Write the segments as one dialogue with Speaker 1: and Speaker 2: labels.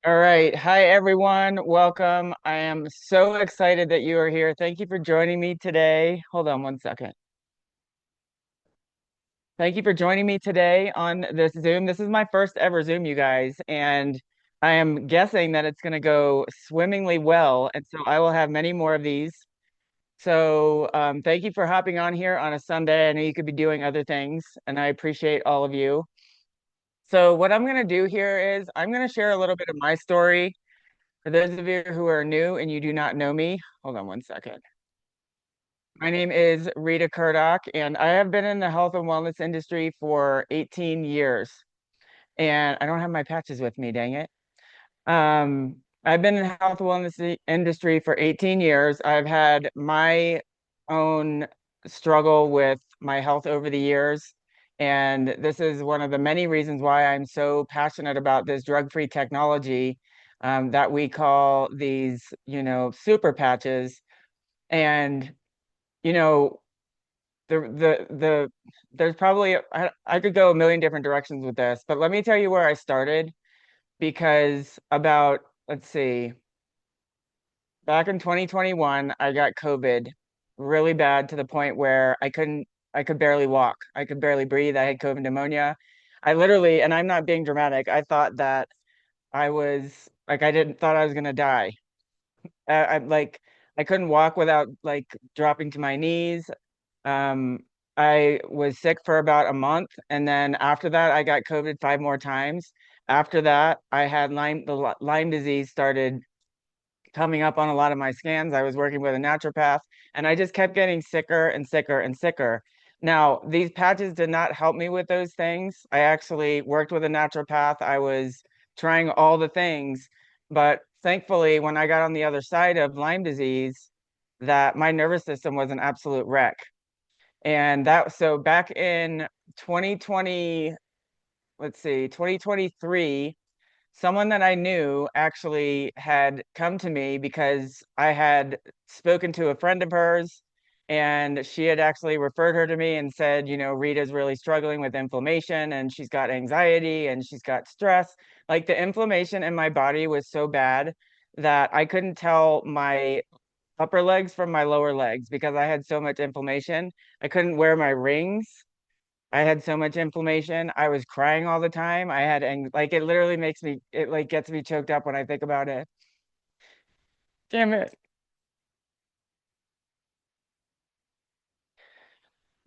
Speaker 1: All right. Hi, everyone. Welcome. I am so excited that you are here. Thank you for joining me today. Hold on one second. Thank you for joining me today on this Zoom. This is my first ever Zoom, you guys, and I am guessing that it's going to go swimmingly well. And so I will have many more of these. So thank you for hopping on here on a Sunday. I know you could be doing other things, and I appreciate all of you. So what I'm going to do here is I'm going to share a little bit of my story. For those of you who are new and you do not know me, hold on one second. My name is Rita Kurdock, and I have been in the health and wellness industry for 18 years. And I don't have my patches with me, dang it. I've been in the health and wellness industry for 18 years. I've had my own struggle with my health over the years. And this is one of the many reasons why I'm so passionate about this drug-free technology that we call these, super patches. And, you know, the there's probably I could go a million different directions with this, but let me tell you where I started because about, let's see, back in 2021, I got COVID really bad to the point where I could barely walk. I could barely breathe. I had COVID pneumonia. I literally, and I'm not being dramatic, I thought that I was like, I didn't thought I was gonna die. Like, I couldn't walk without like dropping to my knees. Um, I was sick for about a month, and then after that, I got COVID five more times. After that, I had Lyme disease started coming up on a lot of my scans. I was working with a naturopath, and I just kept getting sicker and sicker and sicker. Now, these patches did not help me with those things. I actually worked with a naturopath. I was trying all the things, but thankfully, when I got on the other side of Lyme disease, that my nervous system was an absolute wreck. And that, so back in 2020, let's see, 2023, someone that I knew actually had come to me because I had spoken to a friend of hers, and she had actually referred her to me and said, Rita's really struggling with inflammation and she's got anxiety and she's got stress. Like, the inflammation in my body was so bad that I couldn't tell my upper legs from my lower legs because I had so much inflammation. I couldn't wear my rings. I had so much inflammation. I was crying all the time. Like, it literally makes me, it like gets me choked up when I think about it. Damn it.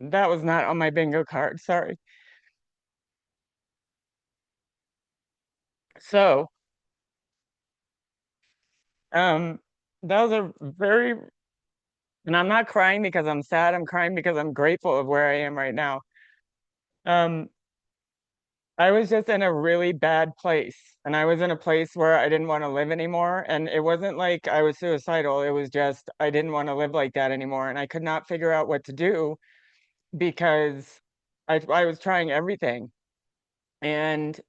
Speaker 1: That was not on my bingo card. Sorry. So, um, that was a very, and I'm not crying because I'm sad. I'm crying because I'm grateful of where I am right now. Um, I was just in a really bad place, and I was in a place where I didn't want to live anymore. And it wasn't like I was suicidal. It was just I didn't want to live like that anymore, and I could not figure out what to do because I was trying everything, and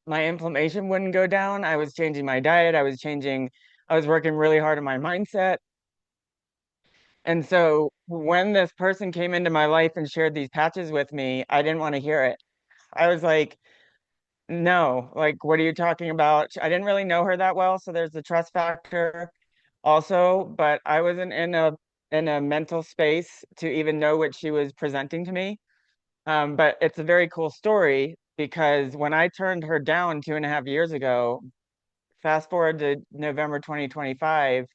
Speaker 1: my inflammation wouldn't go down. I was changing my diet. I was working really hard on my mindset. And so when this person came into my life and shared these patches with me, I didn't want to hear it. I was like, no, like, what are you talking about? I didn't really know her that well, so there's the trust factor also, but I wasn't in a mental space to even know what she was presenting to me. But it's a very cool story because when I turned her down 2.5 years ago, fast forward to November 2025,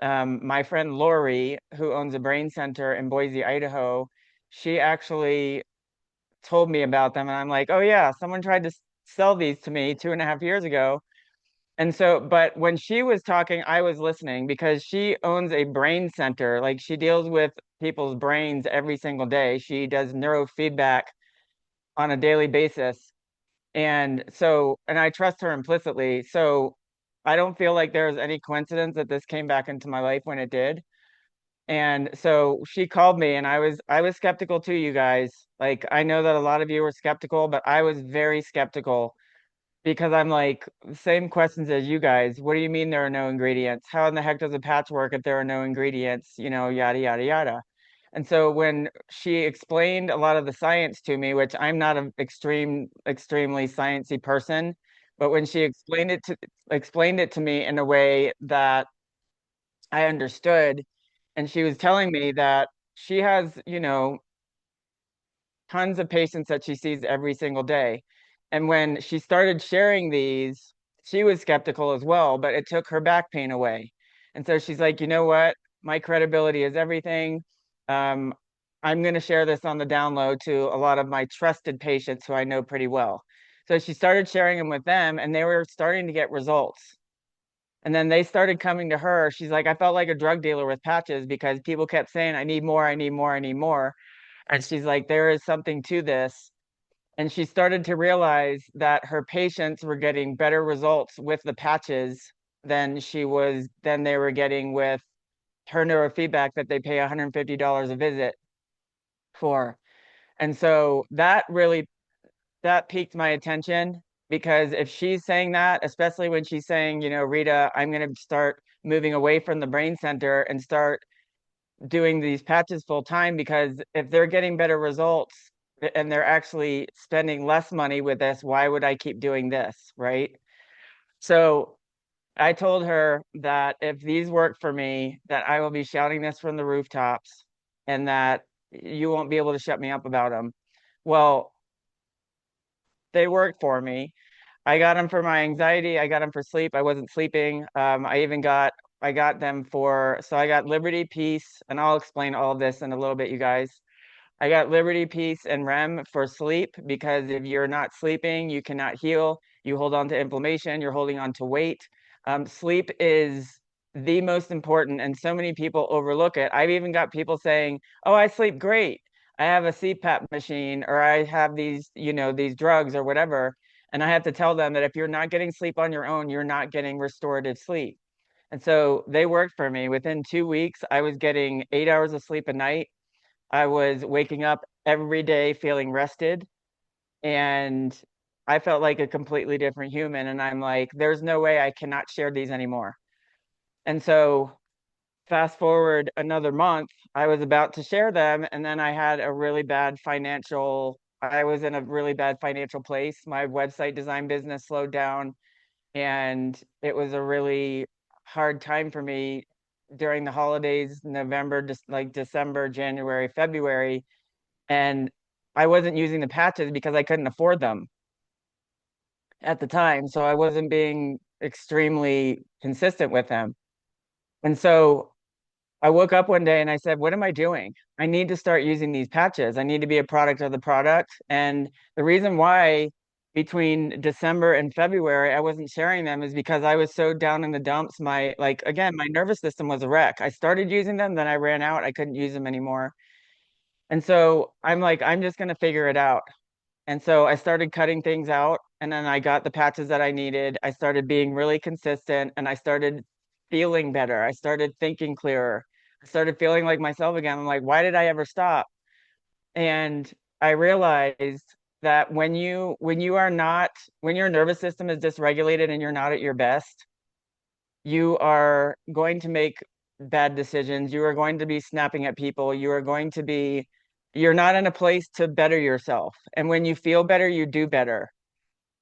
Speaker 1: my friend Lori, who owns a brain center in Boise, Idaho, she actually told me about them. And I'm like, oh, yeah, someone tried to sell these to me 2.5 years ago. And so, but when she was talking, I was listening because she owns a brain center. Like, she deals with people's brains every single day. She does neurofeedback on a daily basis. And so, and I trust her implicitly. So I don't feel like there's any coincidence that this came back into my life when it did. And so she called me, and I was skeptical too, you guys. Like, I know that a lot of you were skeptical, but I was very skeptical because I'm like, same questions as you guys. What do you mean there are no ingredients? How in the heck does a patch work if there are no ingredients? Yada, yada, yada. And so when she explained a lot of the science to me, which I'm not an extremely sciencey person, But when she explained it to me in a way that I understood, and she was telling me that she has, tons of patients that she sees every single day. And when she started sharing these, she was skeptical as well, but it took her back pain away. And so she's like, you know what? My credibility is everything. Um, I'm going to share this on the download to a lot of my trusted patients who I know pretty well. So she started sharing them with them, and they were starting to get results. And then they started coming to her. She's like, I felt like a drug dealer with patches because people kept saying, I need more, I need more, I need more. And she's like, there is something to this. And she started to realize that her patients were getting better results with the patches than they were getting with her neurofeedback that they pay $150 a visit for. And so that piqued my attention, because if she's saying that, especially when she's saying, Rita, I'm going to start moving away from the brain center and start doing these patches full time, because if they're getting better results and they're actually spending less money with this, why would I keep doing this, right? So I told her that if these work for me, that I will be shouting this from the rooftops, and that you won't be able to shut me up about them. Well, they worked for me. I got them for my anxiety. I got them for sleep. I wasn't sleeping. I got them so I got Liberty, Peace, and I'll explain all of this in a little bit, you guys. I got Liberty, Peace, and REM for sleep, because if you're not sleeping, you cannot heal. You hold on to inflammation, you're holding on to weight. Sleep is the most important, and so many people overlook it. I've even got people saying, oh, I sleep great. I have a CPAP machine, or I have these drugs or whatever. And I have to tell them that if you're not getting sleep on your own, you're not getting restorative sleep. And so they worked for me. Within 2 weeks, I was getting 8 hours of sleep a night. I was waking up every day feeling rested, and I felt like a completely different human. And I'm like, there's no way I cannot share these anymore. And so fast forward another month, I was about to share them, and then I was in a really bad financial place. My website design business slowed down, and it was a really hard time for me during the holidays, November, just like December, January, February. And I wasn't using the patches because I couldn't afford them at the time. So I wasn't being extremely consistent with them. And so I woke up one day and I said, what am I doing? I need to start using these patches. I need to be a product of the product. And the reason why between December and February I wasn't sharing them is because I was so down in the dumps. My nervous system was a wreck. I started using them, then I ran out. I couldn't use them anymore. And so I'm like, I'm just going to figure it out. And so I started cutting things out, and then I got the patches that I needed. I started being really consistent, and I started feeling better. I started thinking clearer. I started feeling like myself again. I'm like, why did I ever stop? And I realized that when your nervous system is dysregulated and you're not at your best, you are going to make bad decisions. You are going to be snapping at people. You're not in a place to better yourself. And when you feel better, you do better.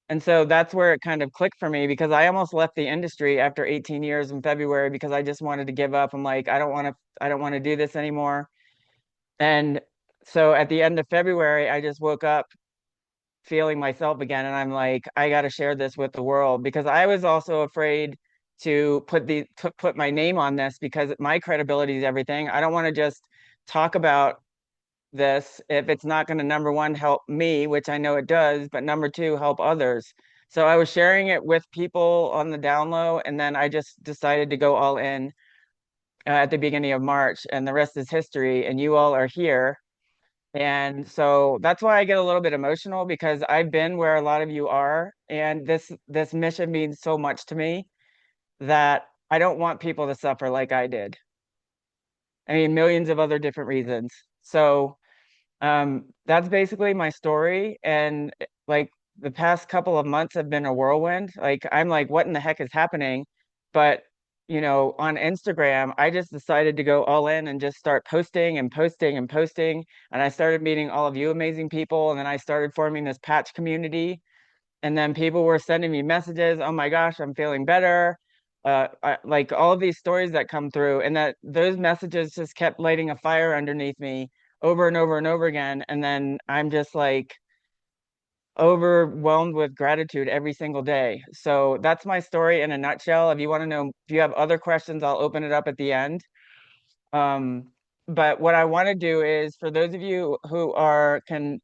Speaker 1: And so that's where it kind of clicked for me, because I almost left the industry after 18 years in February because I just wanted to give up. I'm like, I don't want to do this anymore. And so at the end of February, I just woke up feeling myself again, and I'm like, I got to share this with the world, because I was also afraid to put my name on this, because my credibility is everything. I don't want to just talk about this if it's not going to, number one, help me, which I know it does, but number two, help others. So I was sharing it with people on the down low, and then I just decided to go all in at the beginning of March, and the rest is history. And you all are here, and so that's why I get a little bit emotional, because I've been where a lot of you are, and this mission means so much to me that I don't want people to suffer like I did. I mean, millions of other different reasons. So that's basically my story. And like the past couple of months have been a whirlwind. Like I'm like, what in the heck is happening? But on Instagram, I just decided to go all in and just start posting and posting and posting. And I started meeting all of you amazing people. And then I started forming this patch community. And then people were sending me messages, oh my gosh, I'm feeling better. Like all of these stories that come through, and that those messages just kept lighting a fire underneath me over and over and over again. And then I'm just like overwhelmed with gratitude every single day. So that's my story in a nutshell. If you want to know, if you have other questions, I'll open it up at the end. Um, but what I want to do is for those of you who are can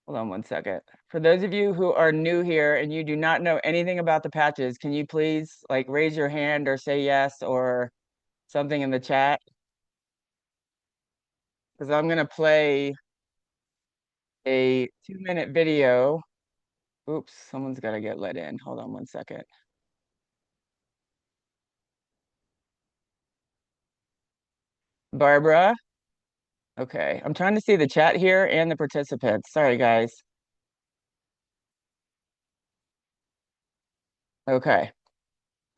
Speaker 1: hold on one second. For those of you who are new here and you do not know anything about the patches, can you please like raise your hand or say yes or something in the chat? Because I'm gonna play a 2-minute video. Oops, someone's gotta get let in. Hold on one second. Barbara. Okay, I'm trying to see the chat here and the participants. Sorry, guys. Okay.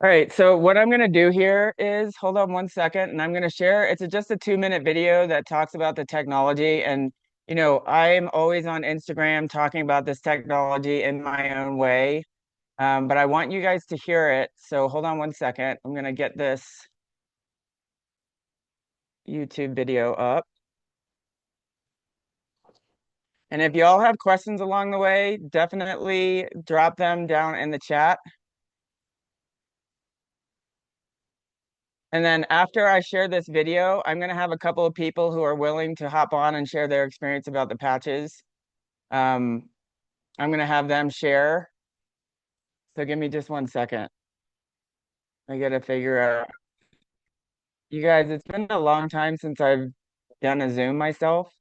Speaker 1: All right, so what I'm going to do here is hold on one second and I'm going to share. It's just a 2-minute video that talks about the technology. And, you know, I'm always on Instagram talking about this technology in my own way. But I want you guys to hear it. So hold on one second. I'm going to get this YouTube video up. And if you all have questions along the way, definitely drop them down in the chat. And then after I share this video, I'm going to have a couple of people who are willing to hop on and share their experience about the patches. Um, I'm going to have them share. So give me just one second. I got to figure out. You guys, it's been a long time since I've done a Zoom myself.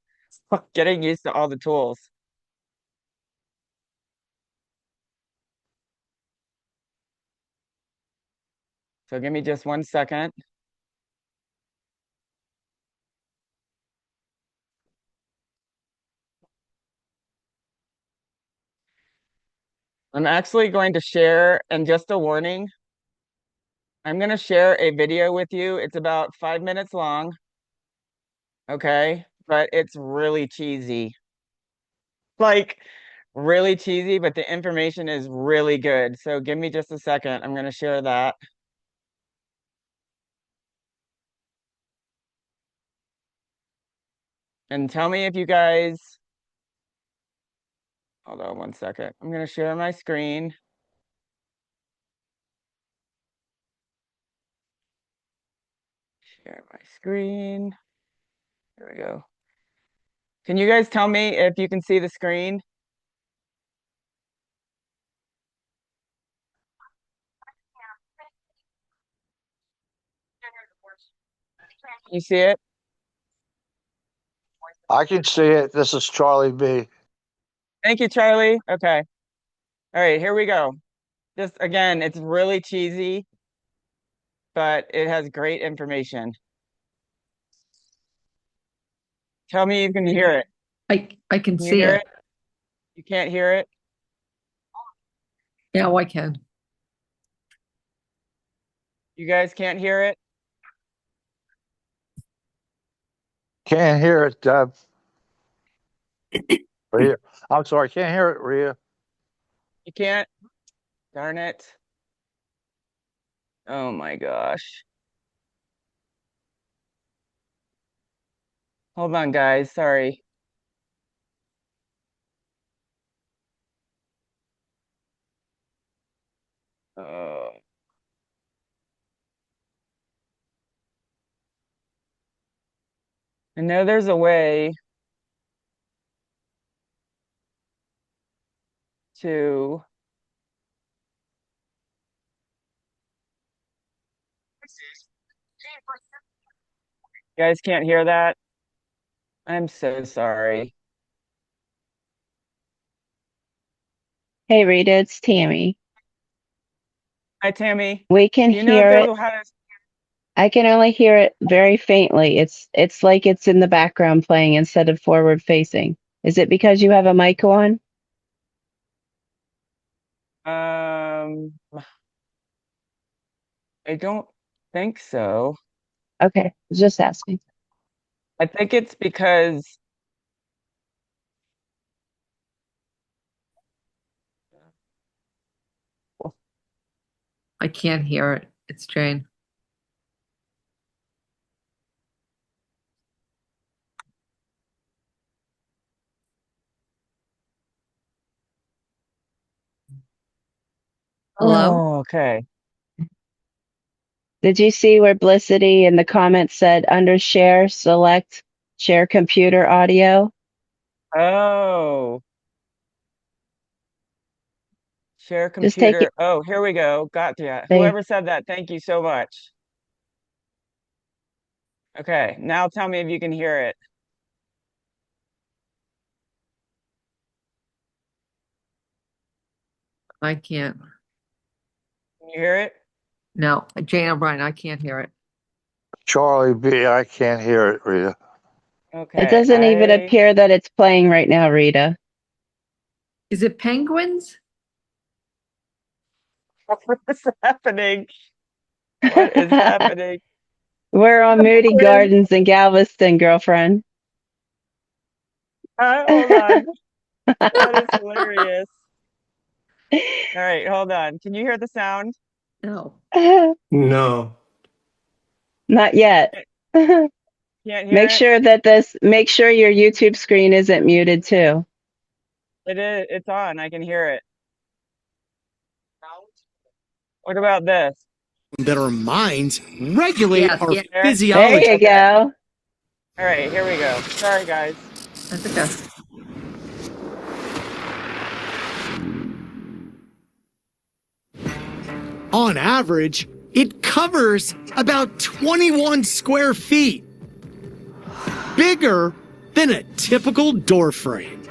Speaker 1: Getting used to all the tools. So give me just one second. I'm actually going to share, and just a warning, I'm going to share a video with you. It's about 5 minutes long, okay? But it's really cheesy. Like, really cheesy, but the information is really good. So give me just a second. I'm going to share that. And tell me if you guys, hold on one second. I'm going to share my screen. Share my screen. There we go. Can you guys tell me if you can see the screen? You see it?
Speaker 2: I can see it. This is Charlie B.
Speaker 1: Thank you, Charlie. Okay. All right, here we go. Just again, it's really cheesy, but it has great information. Tell me you can hear it.
Speaker 3: I can
Speaker 1: Can you
Speaker 3: see
Speaker 1: hear
Speaker 3: it.
Speaker 1: it? You can't hear it?
Speaker 3: Yeah, I can.
Speaker 1: You guys can't hear it?
Speaker 2: Can't hear it, Rhea. I'm sorry, can't hear it, Rhea.
Speaker 1: You can't? Darn it. Oh my gosh. Hold on, guys. Sorry. Uh, I know there's a way to. You guys can't hear that? I'm so sorry.
Speaker 4: Hey Rita, it's Tammy.
Speaker 1: Hi, Tammy.
Speaker 4: We can
Speaker 1: Do you know if
Speaker 4: hear
Speaker 1: there's
Speaker 4: it.
Speaker 1: a how to?
Speaker 4: I can only hear it very faintly. It's like it's in the background playing instead of forward facing. Is it because you have a mic on?
Speaker 1: Um, I don't think so.
Speaker 4: Okay, I was just asking.
Speaker 1: I think it's because
Speaker 3: I can't hear it. It's Jane. Hello?
Speaker 1: Oh, okay.
Speaker 4: Did you see where Blicity in the comments said under share, select share computer audio?
Speaker 1: Oh, share
Speaker 4: Just take it
Speaker 1: computer. Oh, here we go. Gotcha.
Speaker 4: there.
Speaker 1: Whoever said that, thank you so much. Okay, now tell me if you can hear it.
Speaker 3: I can't.
Speaker 1: Can you hear it?
Speaker 3: No, Jane O'Brien, I can't hear it.
Speaker 2: Charlie B, I can't hear it, Rita.
Speaker 4: It
Speaker 1: Okay,
Speaker 4: doesn't even appear that it's playing right now, Rita.
Speaker 3: Is it penguins?
Speaker 1: What is happening? What is happening?
Speaker 4: We're on Moody
Speaker 1: Quiz.
Speaker 4: Gardens in Galveston, girlfriend.
Speaker 1: Hold on. That is hilarious. All right, hold on. Can you hear the sound?
Speaker 3: No.
Speaker 5: No.
Speaker 4: Not yet.
Speaker 1: Can't hear it?
Speaker 4: Make sure your YouTube screen isn't muted too.
Speaker 1: It is. It's on. I can hear it. What about this?
Speaker 5: That our minds regulate
Speaker 3: Yes,
Speaker 5: our
Speaker 3: yeah.
Speaker 4: There
Speaker 5: physiology.
Speaker 4: you go.
Speaker 1: All right, here we go. Sorry, guys.
Speaker 3: That's okay.
Speaker 5: On average, it covers about 21 square feet, bigger than a typical door frame.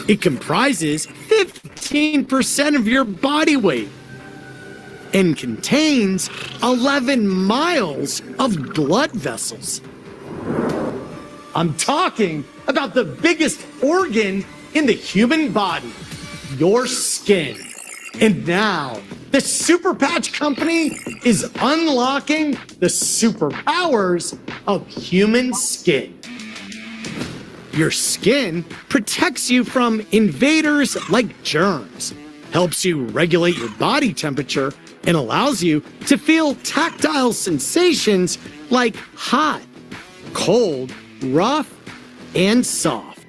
Speaker 5: It comprises 15% of your body weight and contains 11 miles of blood vessels. I'm talking about the biggest organ in the human body, your skin. And now, the Super Patch Company is unlocking the superpowers of human skin. Your skin protects you from invaders like germs, helps you regulate your body temperature, and allows you to feel tactile sensations like hot, cold, rough, and soft.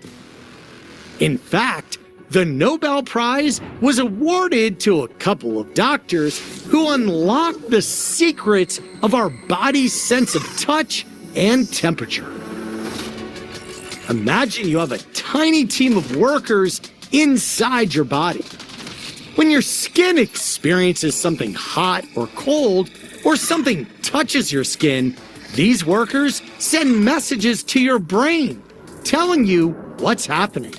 Speaker 5: In fact, the Nobel Prize was awarded to a couple of doctors who unlocked the secrets of our body's sense of touch and temperature. Imagine you have a tiny team of workers inside your body. When your skin experiences something hot or cold, or something touches your skin, these workers send messages to your brain telling you what's happening.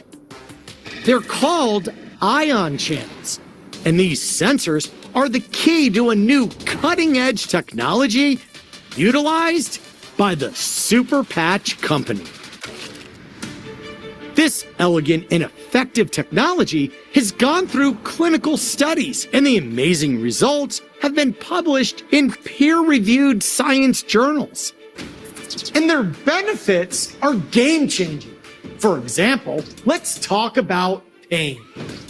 Speaker 5: They're called ion channels, and these sensors are the key to a new cutting-edge technology utilized by the Super Patch Company. This elegant and effective technology has gone through clinical studies, and the amazing results have been published in peer-reviewed science journals. And their benefits are game-changing. For example, let's talk about pain.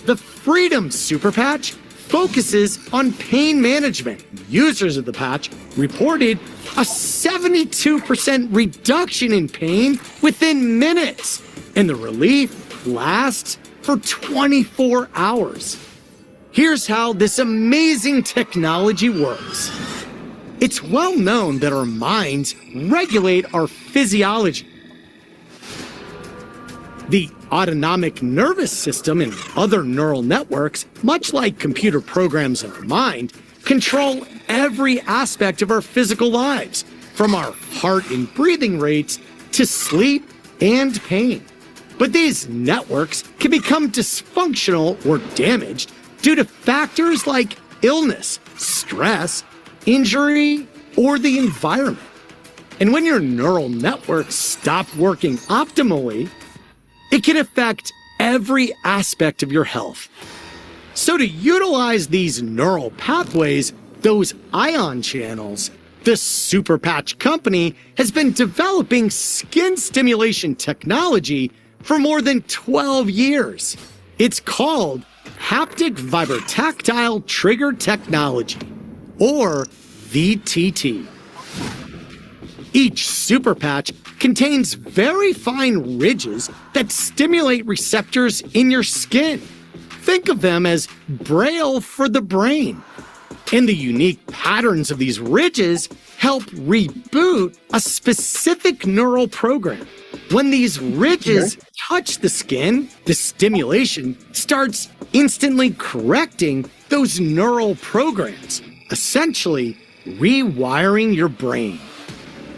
Speaker 5: The Freedom Super Patch focuses on pain management. Users of the patch reported a 72% reduction in pain within minutes, and the relief lasts for 24 hours. Here's how this amazing technology works. It's well known that our minds regulate our physiology. The autonomic nervous system and other neural networks, much like computer programs in our mind, control every aspect of our physical lives, from our heart and breathing rates to sleep and pain. But these networks can become dysfunctional or damaged due to factors like illness, stress, injury, or the environment. And when your neural networks stop working optimally, it can affect every aspect of your health. So to utilize these neural pathways, those ion channels, the Super Patch Company has been developing skin stimulation technology for more than 12 years. It's called haptic vibrotactile trigger technology. or VTT. Each super patch contains very fine ridges that stimulate receptors in your skin. Think of them as braille for the brain. And the unique patterns of these ridges help reboot a specific neural program. When these ridges touch the skin, the stimulation starts instantly correcting those neural programs, essentially rewiring your brain.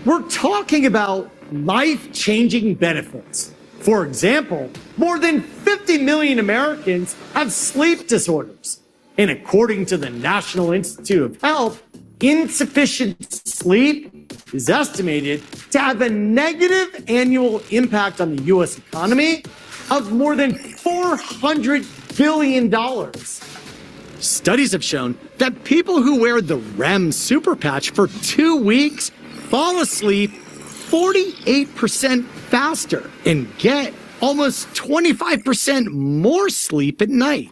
Speaker 5: We're talking about life-changing benefits. For example, more than 50 million Americans have sleep disorders. And according to the National Institute of Health, insufficient sleep is estimated to have a negative annual impact on the U.S. economy of more than $400 billion. Studies have shown that people who wear the REM super patch for 2 weeks fall asleep 48% faster and get almost 25% more sleep at night.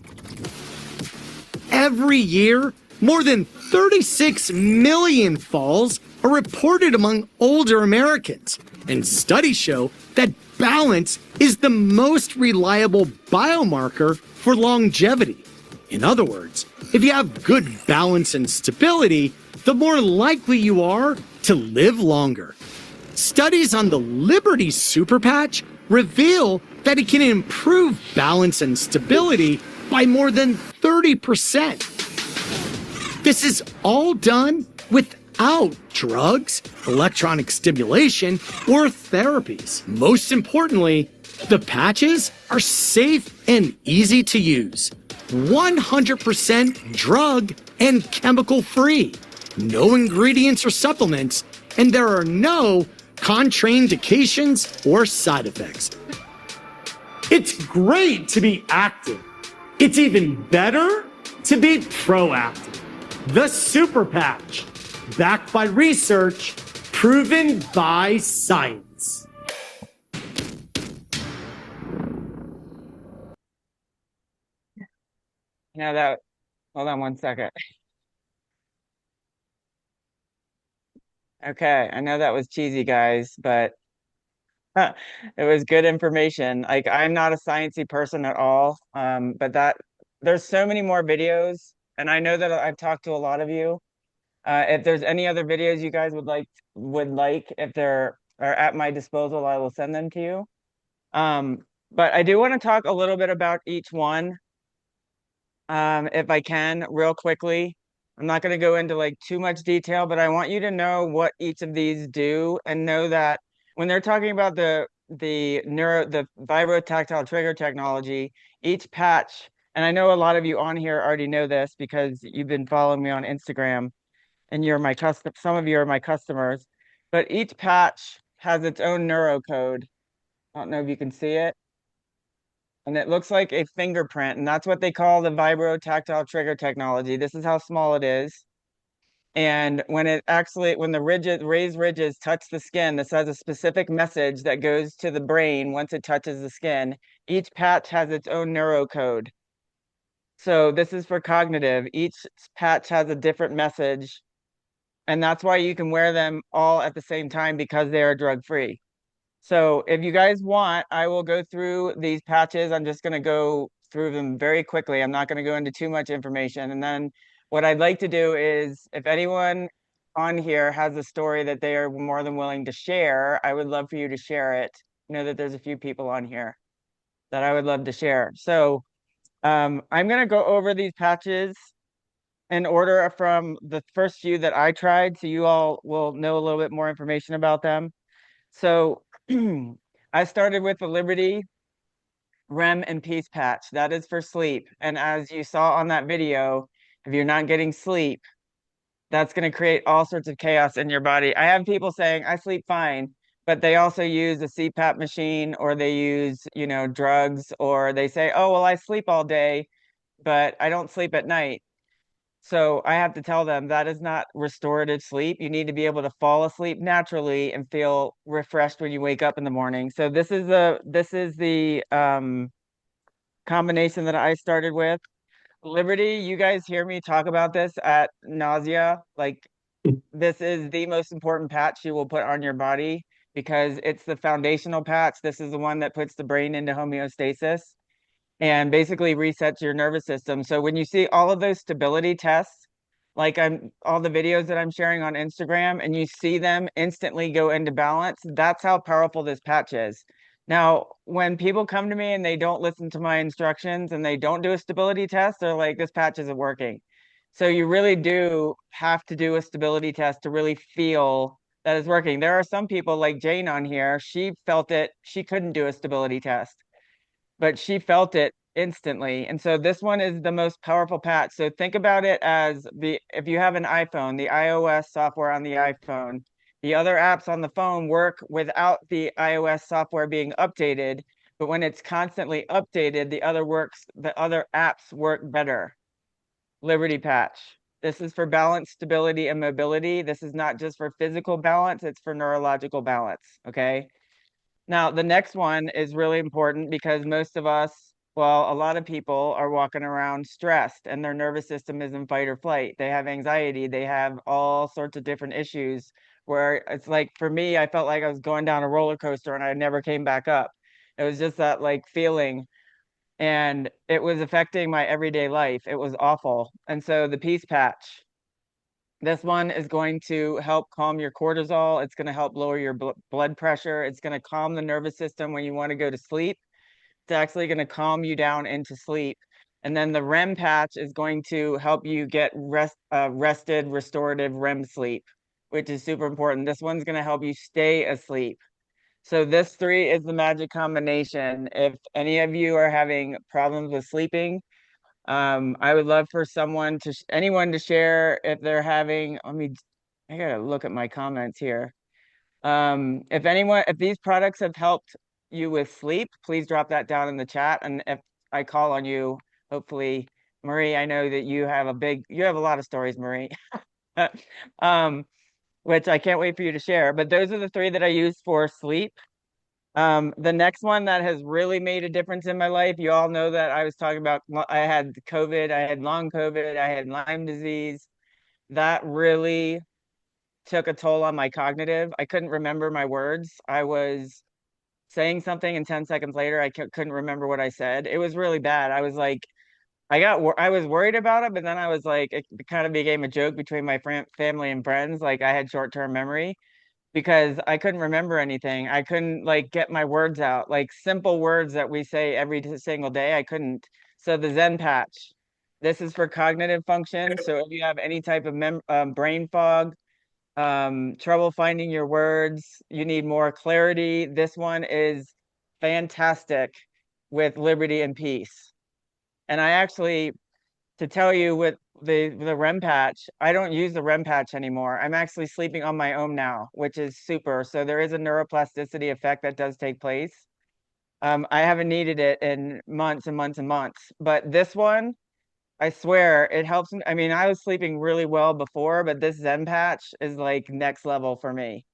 Speaker 5: Every year, more than 36 million falls are reported among older Americans, and studies show that balance is the most reliable biomarker for longevity. In other words, if you have good balance and stability, the more likely you are to live longer. Studies on the Liberty Super Patch reveal that it can improve balance and stability by more than 30%. This is all done without drugs, electronic stimulation, or therapies. Most importantly, the patches are safe and easy to use. 100% drug and chemical free. No ingredients or supplements, and there are no contraindications or side effects. It's great to be active. It's even better to be proactive. The Super Patch, backed by research, proven by science.
Speaker 1: Hold on one second. Okay, I know that was cheesy, guys, but it was good information. Like, I'm not a sciencey person at all, but there's so many more videos, and I know that I've talked to a lot of you. If there's any other videos you guys would like, if they're are at my disposal, I will send them to you. Um, but I do want to talk a little bit about each one, if I can, real quickly. I'm not going to go into like too much detail, but I want you to know what each of these do and know that when they're talking about the vibrotactile trigger technology, each patch, and I know a lot of you on here already know this because you've been following me on Instagram and some of you are my customers, but each patch has its own neuro code. I don't know if you can see it. And it looks like a fingerprint, and that's what they call the vibrotactile trigger technology. This is how small it is. And when the raised ridges touch the skin, this has a specific message that goes to the brain once it touches the skin. Each patch has its own neuro code. So this is for cognitive. Each patch has a different message, and that's why you can wear them all at the same time because they are drug-free. So if you guys want, I will go through these patches. I'm just going to go through them very quickly. I'm not going to go into too much information. And then what I'd like to do is if anyone on here has a story that they are more than willing to share, I would love for you to share it. I know that there's a few people on here that I would love to share. So I'm going to go over these patches in order from the first few that I tried, so you all will know a little bit more information about them. So I started with the Liberty REM and Peace patch. That is for sleep. And as you saw on that video, if you're not getting sleep, that's going to create all sorts of chaos in your body. I have people saying, I sleep fine, but they also use a CPAP machine or they use, drugs, or they say, oh, well, I sleep all day, but I don't sleep at night. So I have to tell them that is not restorative sleep. You need to be able to fall asleep naturally and feel refreshed when you wake up in the morning. So this is the combination that I started with. Liberty, you guys hear me talk about this at nausea. Like, this is the most important patch you will put on your body because it's the foundational patch. This is the one that puts the brain into homeostasis and basically resets your nervous system. So when you see all of those stability tests, like I'm all the videos that I'm sharing on Instagram, and you see them instantly go into balance, that's how powerful this patch is. Now, when people come to me and they don't listen to my instructions and they don't do a stability test, they're like, this patch isn't working. So you really do have to do a stability test to really feel that it's working. There are some people like Jane on here, she felt it, she couldn't do a stability test, but she felt it instantly. And so this one is the most powerful patch. So think about it as if you have an iPhone, the iOS software on the iPhone, the other apps on the phone work without the iOS software being updated, but when it's constantly updated, the other apps work better. Liberty Patch. This is for balance, stability, and mobility. This is not just for physical balance, it's for neurological balance, okay? Now, the next one is really important because most of us, well, a lot of people are walking around stressed and their nervous system is in fight or flight. They have anxiety, they have all sorts of different issues where it's like, for me, I felt like I was going down a roller coaster and I never came back up. It was just that like feeling, and it was affecting my everyday life. It was awful. And so the peace patch, this one is going to help calm your cortisol. It's going to help lower your blood pressure. It's going to calm the nervous system when you want to go to sleep. It's actually going to calm you down into sleep. And then the REM patch is going to help you get rested, restorative REM sleep, which is super important. This one's going to help you stay asleep. So this three is the magic combination. If any of you are having problems with sleeping, I would love for anyone to share if they're having, I gotta look at my comments here. If these products have helped you with sleep, please drop that down in the chat. And if I call on you, hopefully, Marie, I know that you have a lot of stories, Marie. Um, which I can't wait for you to share. But those are the three that I use for sleep. The next one that has really made a difference in my life, you all know that I was talking about, I had COVID, I had long COVID, I had Lyme disease. That really took a toll on my cognitive. I couldn't remember my words. I was saying something and 10 seconds later, I couldn't remember what I said. It was really bad. I was like, I was worried about it, but then I was like, it kind of became a joke between my family and friends. Like I had short-term memory because I couldn't remember anything. I couldn't like get my words out, like simple words that we say every single day. I couldn't. So the Zen patch, this is for cognitive function. So if you have any type of brain fog, trouble finding your words, you need more clarity, this one is fantastic with liberty and peace. And I actually, to tell you with the REM patch, I don't use the REM patch anymore. I'm actually sleeping on my own now, which is super. So there is a neuroplasticity effect that does take place. I haven't needed it in months and months and months, but this one, I swear it helps me. I mean, I was sleeping really well before, but this Zen patch is like next level for me.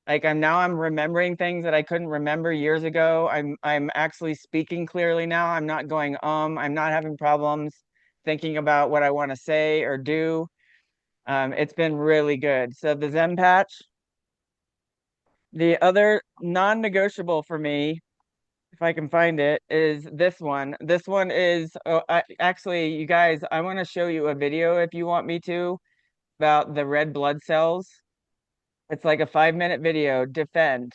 Speaker 1: Like I'm remembering things that I couldn't remember years ago. I'm actually speaking clearly now. I'm not going I'm not having problems thinking about what I want to say or do. It's been really good. So the Zen patch, the other non-negotiable for me, if I can find it, is this one. This one is actually, you guys, I want to show you a video if you want me to about the red blood cells. It's like a 5-minute video. Defend.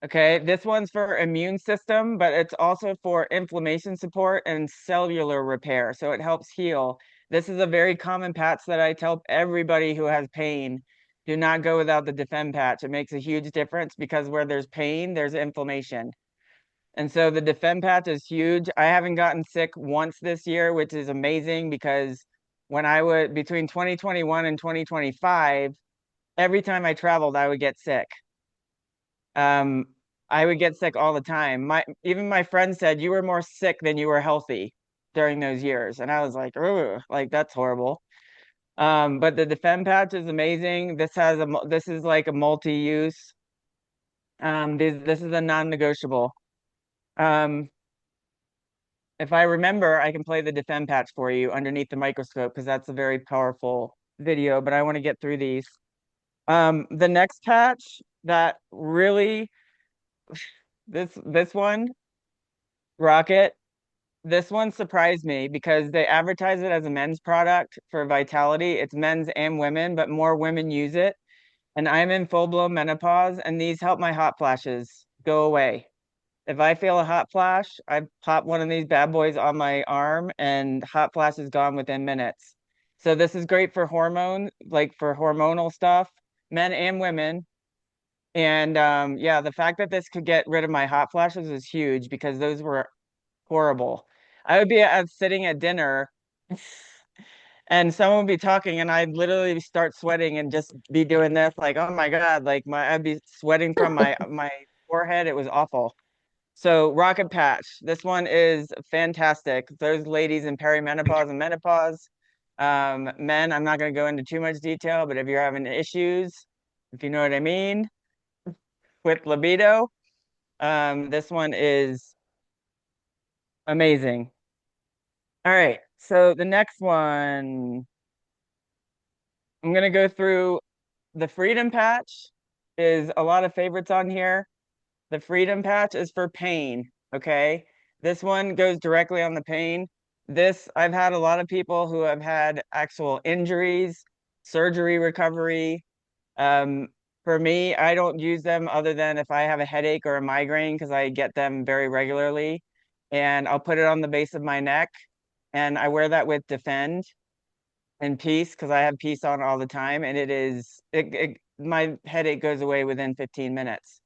Speaker 1: Okay, this one's for immune system, but it's also for inflammation support and cellular repair. So it helps heal. This is a very common patch that I tell everybody who has pain. Do not go without the Defend patch. It makes a huge difference because where there's pain, there's inflammation. And so the Defend patch is huge. I haven't gotten sick once this year, which is amazing because when I would between 2021 and 2025, every time I traveled, I would get sick. Um, I would get sick all the time. Even my friend said you were more sick than you were healthy during those years, and I was like, "Ugh, like that's horrible." But the Defend patch is amazing. This is like a multi-use. This is a non-negotiable. Um, if I remember, I can play the defend patch for you underneath the microscope because that's a very powerful video, but I want to get through these. The next patch that really this one, Rocket, this one surprised me because they advertise it as a men's product for vitality. It's men's and women, but more women use it. And I'm in full-blown menopause, and these help my hot flashes go away. If I feel a hot flash, I pop one of these bad boys on my arm, and hot flash is gone within minutes. So this is great for hormone, like for hormonal stuff, men and women. And yeah, the fact that this could get rid of my hot flashes is huge because those were horrible. I would be sitting at dinner and someone would be talking and I'd literally start sweating and just be doing this like, oh my God, like I'd be sweating from my forehead. It was awful. So Rocket Patch, this one is fantastic. Those ladies in perimenopause and menopause, men, I'm not going to go into too much detail, but if you're having issues, if you know what I mean, with libido, this one is amazing. All right, so the next one, I'm going to go through the Freedom Patch is a lot of favorites on here. The Freedom Patch is for pain, okay? This one goes directly on the pain. This, I've had a lot of people who have had actual injuries, surgery recovery. Um, for me, I don't use them other than if I have a headache or a migraine because I get them very regularly. And I'll put it on the base of my neck. And I wear that with Defend and Peace because I have Peace on all the time. And my headache goes away within 15 minutes.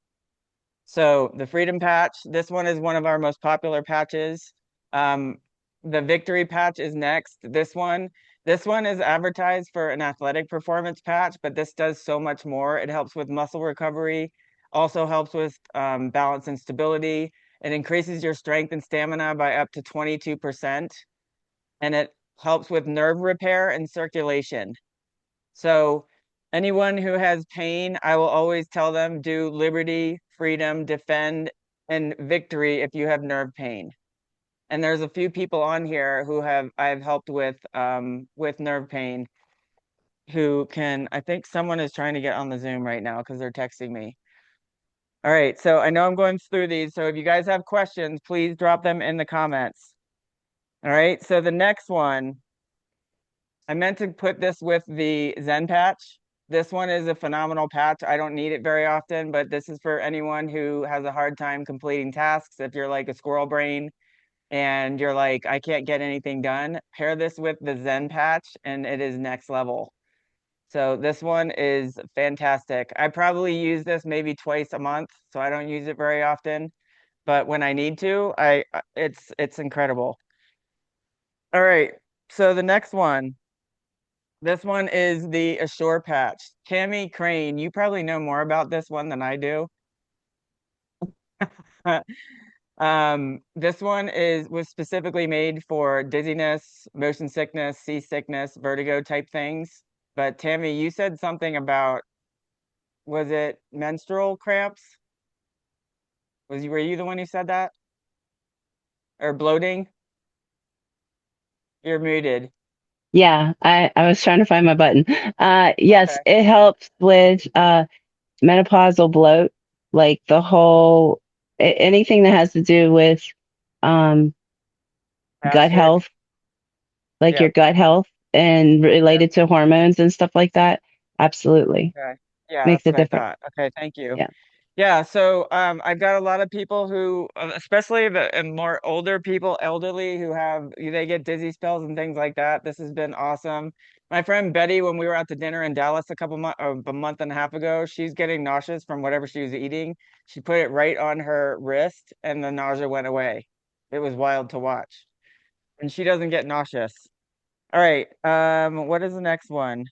Speaker 1: So the Freedom Patch, this one is one of our most popular patches. Um, the Victory Patch is next. This one is advertised for an athletic performance patch, but this does so much more. It helps with muscle recovery, also helps with balance and stability. It increases your strength and stamina by up to 22%, and it helps with nerve repair and circulation. So anyone who has pain, I will always tell them do Liberty, Freedom, Defend, and Victory if you have nerve pain. And there's a few people on here who I've helped with nerve pain who can, I think someone is trying to get on the Zoom right now because they're texting me. All right, so I know I'm going through these, so if you guys have questions, please drop them in the comments. All right, so the next one, I meant to put this with the Zen patch. This one is a phenomenal patch. I don't need it very often, but this is for anyone who has a hard time completing tasks. If you're like a squirrel brain and you're like, I can't get anything done, pair this with the Zen patch and it is next level. So this one is fantastic. I probably use this maybe twice a month, so I don't use it very often. But when I need to, it's incredible. All right, so the next one. This one is the Assure patch. Tammy Crane, you probably know more about this one than I do. This one was specifically made for dizziness, motion sickness, seasickness, vertigo type things. But Tammy, you said something about, was it menstrual cramps? Were you the one who said that? Or bloating? You're muted.
Speaker 4: Yeah, I was trying to find my button. Yes,
Speaker 1: Okay.
Speaker 4: it helps with menopausal bloat, like the whole anything that has to do with um gut
Speaker 1: Gastric.
Speaker 4: health, like your
Speaker 1: Yep.
Speaker 4: gut health and
Speaker 1: Yep.
Speaker 4: related to hormones and stuff like that. Absolutely.
Speaker 1: Okay. Yeah,
Speaker 4: Makes
Speaker 1: that's
Speaker 4: a
Speaker 1: what I
Speaker 4: difference.
Speaker 1: thought. Okay, thank you.
Speaker 4: Yeah.
Speaker 1: Yeah, so I've got a lot of people who, especially the and more older people, elderly, who they get dizzy spells and things like that. This has been awesome. My friend Betty, when we were out to dinner in Dallas a month and a half ago, she's getting nauseous from whatever she was eating. She put it right on her wrist, and the nausea went away. It was wild to watch, and she doesn't get nauseous. All right, what is the next one?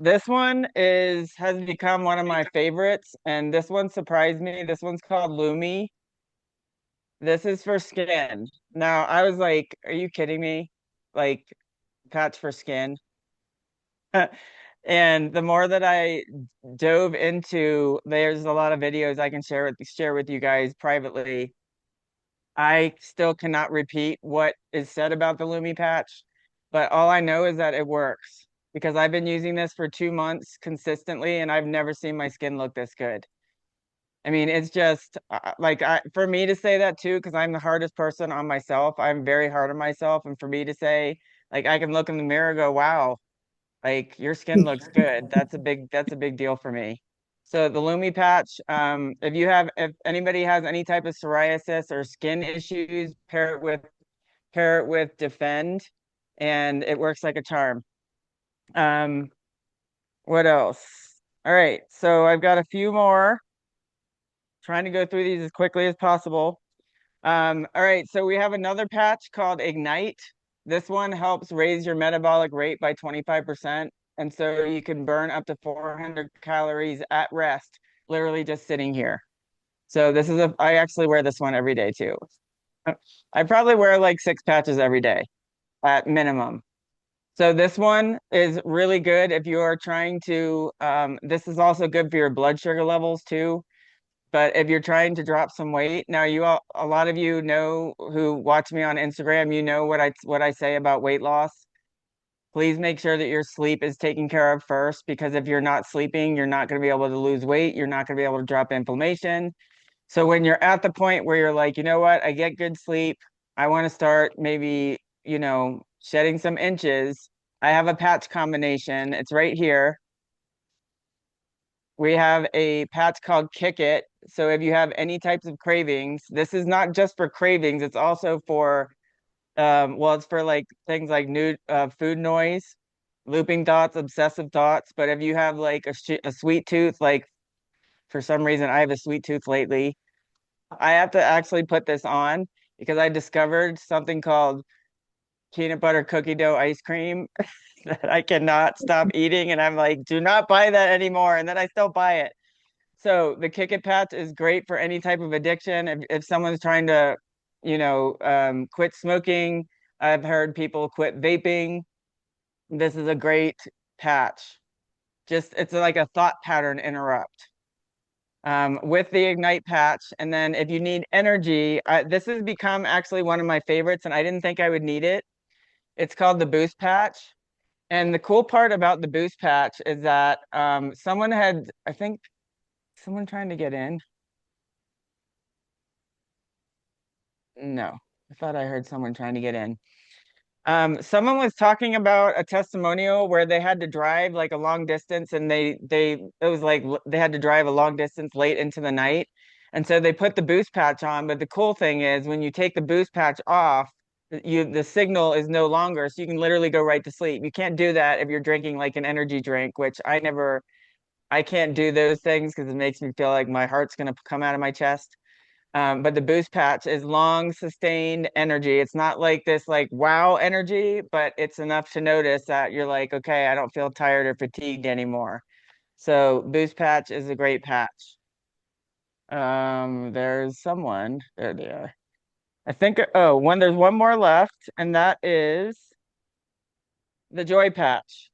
Speaker 1: This one has become one of my favorites, and this one surprised me. This one's called Lumi. This is for skin. Now, I was like, are you kidding me? Like, patch for skin. And the more that I dove into, there's a lot of videos I can share with you guys privately. I still cannot repeat what is said about the Lumi patch, but all I know is that it works because I've been using this for 2 months consistently and I've never seen my skin look this good. I mean, it's just like for me to say that too, because I'm the hardest person on myself. I'm very hard on myself. And for me to say, like, I can look in the mirror and go, wow, like your skin looks good. That's a big deal for me. So the Lumi patch, if anybody has any type of psoriasis or skin issues, pair it with Defend, and it works like a charm. Um, what else? All right, so I've got a few more. Trying to go through these as quickly as possible. All right, so we have another patch called Ignite. This one helps raise your metabolic rate by 25%. And so you can burn up to 400 calories at rest, literally just sitting here. So I actually wear this one every day too. I probably wear like 6 patches every day at minimum. So this one is really good if you are trying to, this is also good for your blood sugar levels too. But if you're trying to drop some weight, now a lot of you know who watch me on Instagram, you know what I say about weight loss. Please make sure that your sleep is taken care of first, because if you're not sleeping, you're not going to be able to lose weight. You're not going to be able to drop inflammation. So when you're at the point where you're like, you know what, I get good sleep, I want to start maybe, shedding some inches. I have a patch combination. It's right here. We have a patch called Kick It. So if you have any types of cravings, this is not just for cravings, it's also for it's for like things like food noise, looping thoughts, obsessive thoughts. But if you have like a sweet tooth, like for some reason I have a sweet tooth lately, I have to actually put this on because I discovered something called peanut butter cookie dough ice cream that I cannot stop eating. And I'm like, do not buy that anymore. And then I still buy it. So the Kick It patch is great for any type of addiction. If someone's trying to, quit smoking, I've heard people quit vaping. This is a great patch. Just it's like a thought pattern interrupt. With the Ignite patch, and then if you need energy, this has become actually one of my favorites, and I didn't think I would need it. It's called the Boost patch. And the cool part about the Boost patch is that I think someone trying to get in. No, I thought I heard someone trying to get in. Someone was talking about a testimonial where they had to drive like a long distance, and it was like they had to drive a long distance late into the night. And so they put the boost patch on, but the cool thing is when you take the boost patch off, the signal is no longer, so you can literally go right to sleep. You can't do that if you're drinking like an energy drink, which I can't do those things because it makes me feel like my heart's gonna come out of my chest. But the boost patch is long sustained energy. It's not like this like wow energy, but it's enough to notice that you're like, okay, I don't feel tired or fatigued anymore. So boost patch is a great patch. There's someone. There they are. I think there's one more left, and that is the joy patch.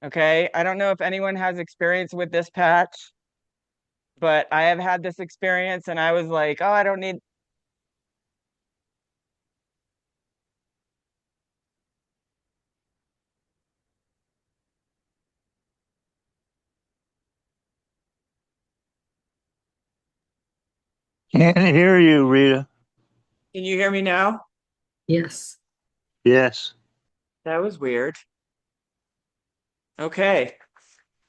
Speaker 1: Okay. I don't know if anyone has experience with this patch, but I have had this experience and I was like, oh, I don't need.
Speaker 2: Can't hear you, Rita.
Speaker 1: Can you hear me now?
Speaker 3: Yes.
Speaker 2: Yes.
Speaker 1: That was weird. Okay.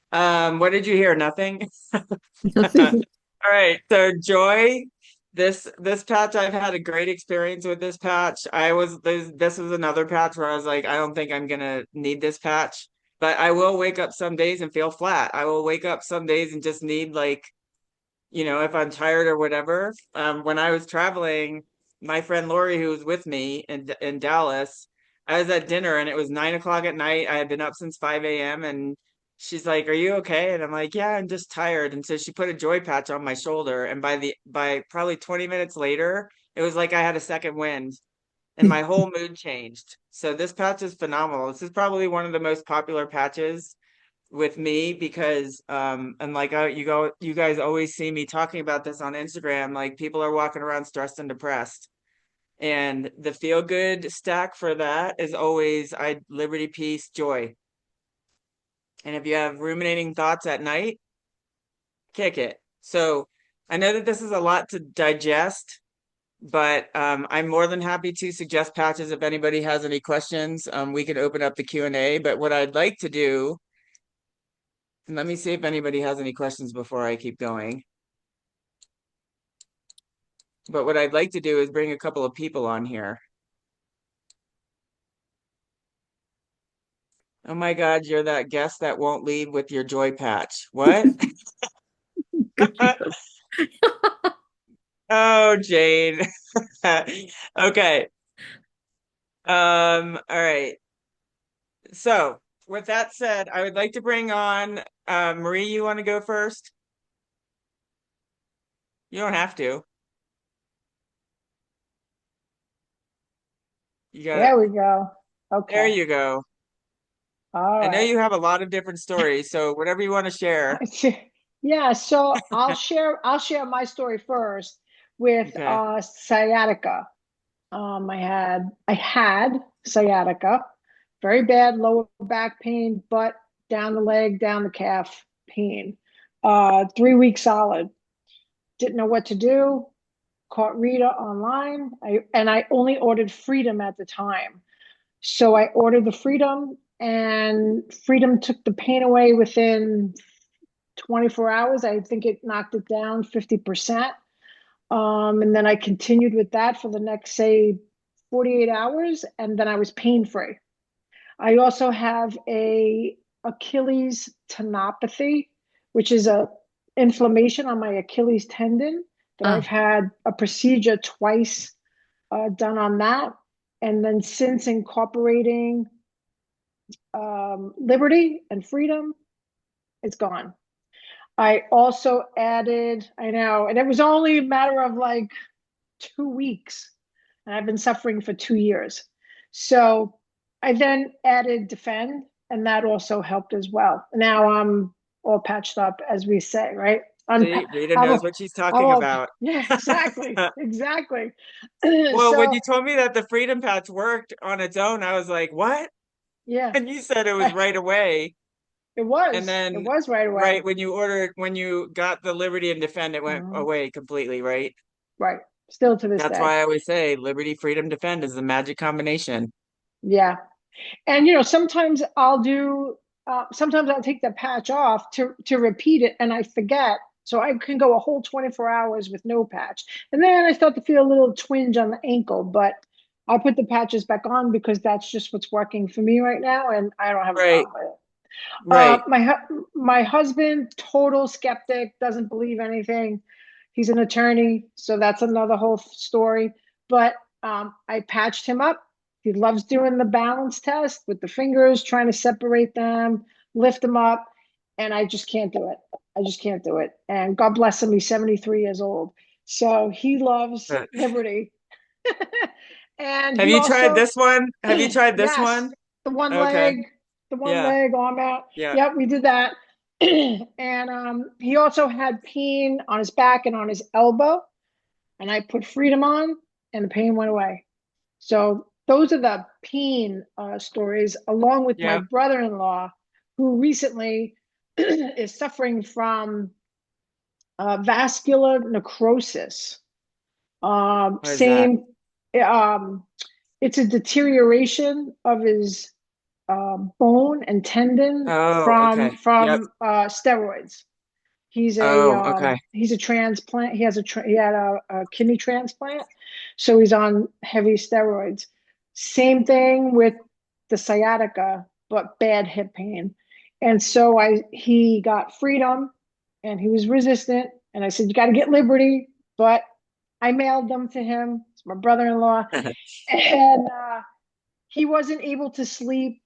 Speaker 1: What did you hear? Nothing? All right. So Joy, this patch, I've had a great experience with this patch. This was another patch where I was like, I don't think I'm gonna need this patch, but I will wake up some days and feel flat. I will wake up some days and just need like, if I'm tired or whatever. When I was traveling, my friend Lori, who was with me in Dallas, I was at dinner and it was 9 o'clock at night. I had been up since 5 a.m. and she's like, "Are you okay?" And I'm like, "Yeah, I'm just tired." And so she put a joy patch on my shoulder, and by probably 20 minutes later, it was like I had a second wind and my whole mood changed. So this patch is phenomenal. This is probably one of the most popular patches. with me because and like you guys always see me talking about this on Instagram, like people are walking around stressed and depressed. And the feel good stack for that is always I liberty, peace, joy. And if you have ruminating thoughts at night, kick it. So I know that this is a lot to digest, but I'm more than happy to suggest patches if anybody has any questions. We can open up the Q&A, but what I'd like to do, and let me see if anybody has any questions before I keep going. But what I'd like to do is bring a couple of people on here. Oh my God, you're that guest that won't leave with your joy patch. What? Oh, Jane. Okay. All right. So with that said, I would like to bring on Marie, you want to go first? You don't have to. You got it.
Speaker 6: There we go.
Speaker 1: There
Speaker 6: Okay.
Speaker 1: you go.
Speaker 6: All
Speaker 1: I know
Speaker 6: right.
Speaker 1: you have a lot of different stories, so whatever you want to share.
Speaker 6: Yeah, so I'll share my story first with
Speaker 1: Okay.
Speaker 6: sciatica. I had sciatica, very bad lower back pain, but down the leg, down the calf pain. 3 weeks solid. Didn't know what to do. Caught Rita online. I only ordered Freedom at the time. So I ordered the Freedom, and Freedom took the pain away within 24 hours. I think it knocked it down 50%. And then I continued with that for the next, say, 48 hours, and then I was pain free. I also have a Achilles tendinopathy, which is a inflammation on my Achilles tendon that
Speaker 3: Oh,
Speaker 6: I've had a procedure twice done on that. And then since incorporating liberty and freedom, it's gone. I also added, I know, and it was only a matter of like 2 weeks, and I've been suffering for 2 years. So I then added defend, and that also helped as well. Now I'm all patched up, as we say, right? I'm,
Speaker 1: See, Rita
Speaker 6: I'm,
Speaker 1: knows
Speaker 6: all,
Speaker 1: what she's
Speaker 6: I'm
Speaker 1: talking
Speaker 6: all,
Speaker 1: about.
Speaker 6: yeah, exactly, exactly.
Speaker 1: Well, when
Speaker 6: So
Speaker 1: you told me that the Freedom Patch worked on its own, I was like, what?
Speaker 6: yeah,
Speaker 1: And you said it was right away. And
Speaker 6: it
Speaker 1: then
Speaker 6: was right
Speaker 1: right
Speaker 6: away.
Speaker 1: when you got the Liberty and Defend, it went
Speaker 6: Mhm.
Speaker 1: away completely, right?
Speaker 6: Right. Still to this
Speaker 1: That's
Speaker 6: day.
Speaker 1: why I always say Liberty, Freedom, Defend is the magic combination.
Speaker 6: Yeah. And sometimes I'll take the patch off to repeat it, and I forget. So I can go a whole 24 hours with no patch. And then I start to feel a little twinge on the ankle, but I put the patches back on because that's just what's working for me right now, and I don't have a
Speaker 1: Right,
Speaker 6: problem with it.
Speaker 1: right.
Speaker 6: My husband, total skeptic, doesn't believe anything. He's an attorney, so that's another whole story. But I patched him up. He loves doing the balance test with the fingers, trying to separate them, lift them up, and I just can't do it. I just can't do it. And God bless him, he's 73 years old, so he loves
Speaker 1: But
Speaker 6: liberty. And
Speaker 1: have
Speaker 6: he
Speaker 1: you tried
Speaker 6: also,
Speaker 1: this one? Have you tried this
Speaker 6: yes,
Speaker 1: one?
Speaker 6: the one
Speaker 1: Okay.
Speaker 6: leg, the one
Speaker 1: Yeah.
Speaker 6: leg arm out.
Speaker 1: Yeah.
Speaker 6: Yep, we did that. And he also had pain on his back and on his elbow. And I put Freedom on, and the pain went away. So those are the pain stories, along with my
Speaker 1: Yeah.
Speaker 6: brother-in-law, who recently is suffering from vascular necrosis.
Speaker 1: What is that?
Speaker 6: Same, um, it's a deterioration of his bone and tendon
Speaker 1: Oh,
Speaker 6: from
Speaker 1: okay. Yep.
Speaker 6: steroids.
Speaker 1: Oh, okay.
Speaker 6: He's a transplant. He had a kidney transplant, so he's on heavy steroids. Same thing with the sciatica, but bad hip pain. And so he got Freedom, and he was resistant. And I said, "You got to get Liberty," but I mailed them to him. It's my brother-in-law, and he wasn't able to sleep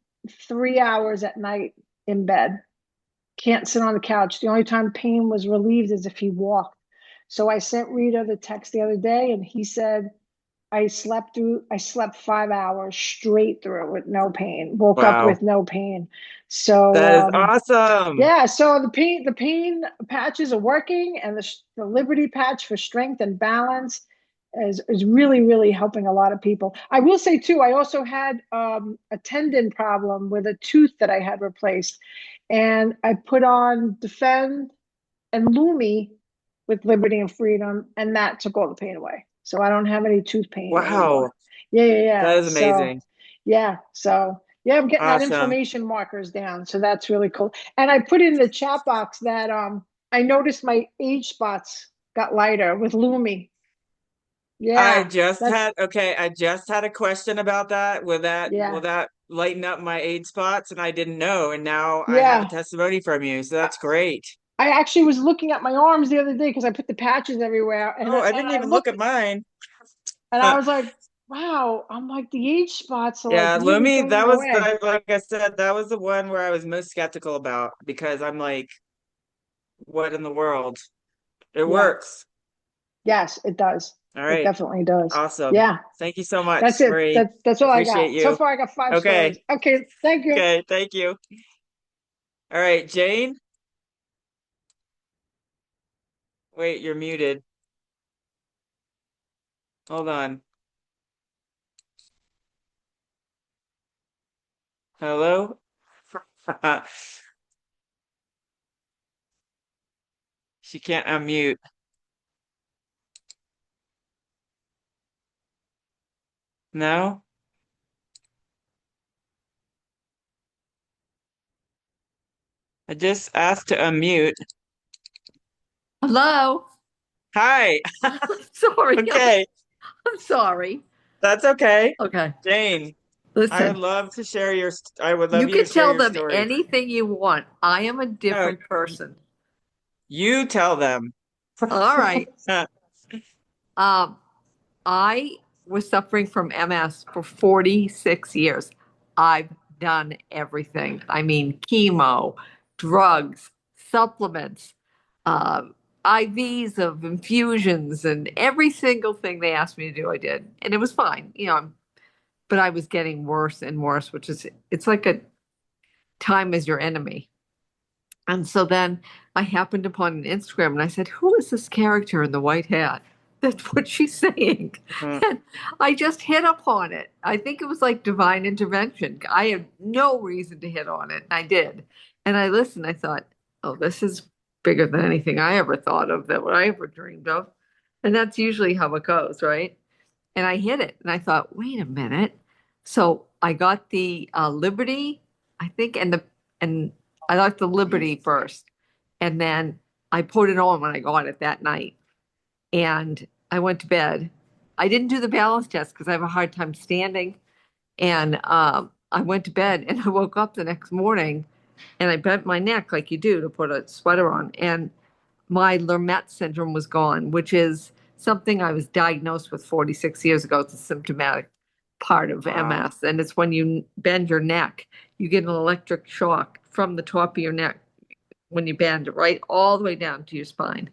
Speaker 6: 3 hours at night in bed. Can't sit on the couch. The only time pain was relieved is if he walked. So I sent Rita the text the other day, and he said I slept 5 hours straight through with no pain. Woke up
Speaker 1: Wow.
Speaker 6: with no pain. So
Speaker 1: That is awesome.
Speaker 6: yeah, so the pain patches are working, and the Liberty patch for strength and balance is really really helping a lot of people. I will say too, I also had a tendon problem with a tooth that I had replaced, and I put on Defend and Lumi with Liberty and Freedom, and that took all the pain away. So I don't have any tooth pain
Speaker 1: Wow.
Speaker 6: anymore. Yeah, yeah, yeah.
Speaker 1: That is
Speaker 6: So
Speaker 1: amazing.
Speaker 6: yeah, so yeah, I'm getting that
Speaker 1: Awesome.
Speaker 6: inflammation markers down. So that's really cool. And I put in the chat box that I noticed my age spots got lighter with Lumi.
Speaker 1: I
Speaker 6: Yeah,
Speaker 1: just
Speaker 6: that's
Speaker 1: had I just had a question about that. Will
Speaker 6: yeah.
Speaker 1: that lighten up my age spots? And I didn't know, and now I have a
Speaker 6: Yeah.
Speaker 1: testimony from you, so
Speaker 6: I,
Speaker 1: that's great.
Speaker 6: I actually was looking at my arms the other day because I put the patches everywhere, and
Speaker 1: Oh, I
Speaker 6: and
Speaker 1: didn't
Speaker 6: I
Speaker 1: even look
Speaker 6: looked
Speaker 1: at mine.
Speaker 6: and I was like, wow, I'm like the age spots are like
Speaker 1: Yeah,
Speaker 6: really
Speaker 1: Lumi,
Speaker 6: going
Speaker 1: that was
Speaker 6: away.
Speaker 1: like I said, that was the one where I was most skeptical about because I'm like, what in the world? It
Speaker 6: Yeah.
Speaker 1: works.
Speaker 6: Yes, it does.
Speaker 1: All
Speaker 6: It
Speaker 1: right.
Speaker 6: definitely does.
Speaker 1: Awesome.
Speaker 6: Yeah,
Speaker 1: Thank you so much,
Speaker 6: that's it.
Speaker 1: Marie.
Speaker 6: That's
Speaker 1: I
Speaker 6: all I
Speaker 1: appreciate
Speaker 6: got. So
Speaker 1: you.
Speaker 6: far, I got five
Speaker 1: Okay.
Speaker 6: stories. Okay, thank you.
Speaker 1: Okay. Thank you. All right, Jane. Wait, you're muted. Hold on. Hello? She can't unmute. No? I just asked to unmute.
Speaker 3: Hello.
Speaker 1: Hi.
Speaker 3: Sorry.
Speaker 1: Okay.
Speaker 3: I'm sorry.
Speaker 1: That's okay.
Speaker 3: Okay.
Speaker 1: Jane, I would
Speaker 3: Listen,
Speaker 1: love to share I would
Speaker 3: you
Speaker 1: love you to
Speaker 3: can
Speaker 1: share
Speaker 3: tell
Speaker 1: your
Speaker 3: them
Speaker 1: story.
Speaker 3: anything you want. I am a
Speaker 1: No,
Speaker 3: different person.
Speaker 1: you tell them.
Speaker 3: All right. Um, I was suffering from MS for 46 years. I've done everything. I mean, chemo, drugs, supplements, IVs of infusions, and every single thing they asked me to do, I did. And it was fine, but I was getting worse and worse, it's like a time is your enemy. And so then I happened upon an Instagram and I said, who is this character in the white hat? That's what she's saying.
Speaker 1: Mhm.
Speaker 3: And I just hit upon it. I think it was like divine intervention. I had no reason to hit on it. And I did. And I listened. I thought, oh, this is bigger than anything I ever thought of, that what I ever dreamed of. And that's usually how it goes, right? And I hit it. And I thought, wait a minute. So I got the Liberty, I think, and I got the Liberty first. And then I put it on when I got it that night. And I went to bed. I didn't do the balance test because I have a hard time standing. And I went to bed and I woke up the next morning and I bent my neck like you do to put a sweater on. And my Lermet syndrome was gone, which is something I was diagnosed with 46 years ago. It's a symptomatic part of
Speaker 1: Wow.
Speaker 3: MS. And it's when you bend your neck, you get an electric shock from the top of your neck when you bend it right all the way down to your spine.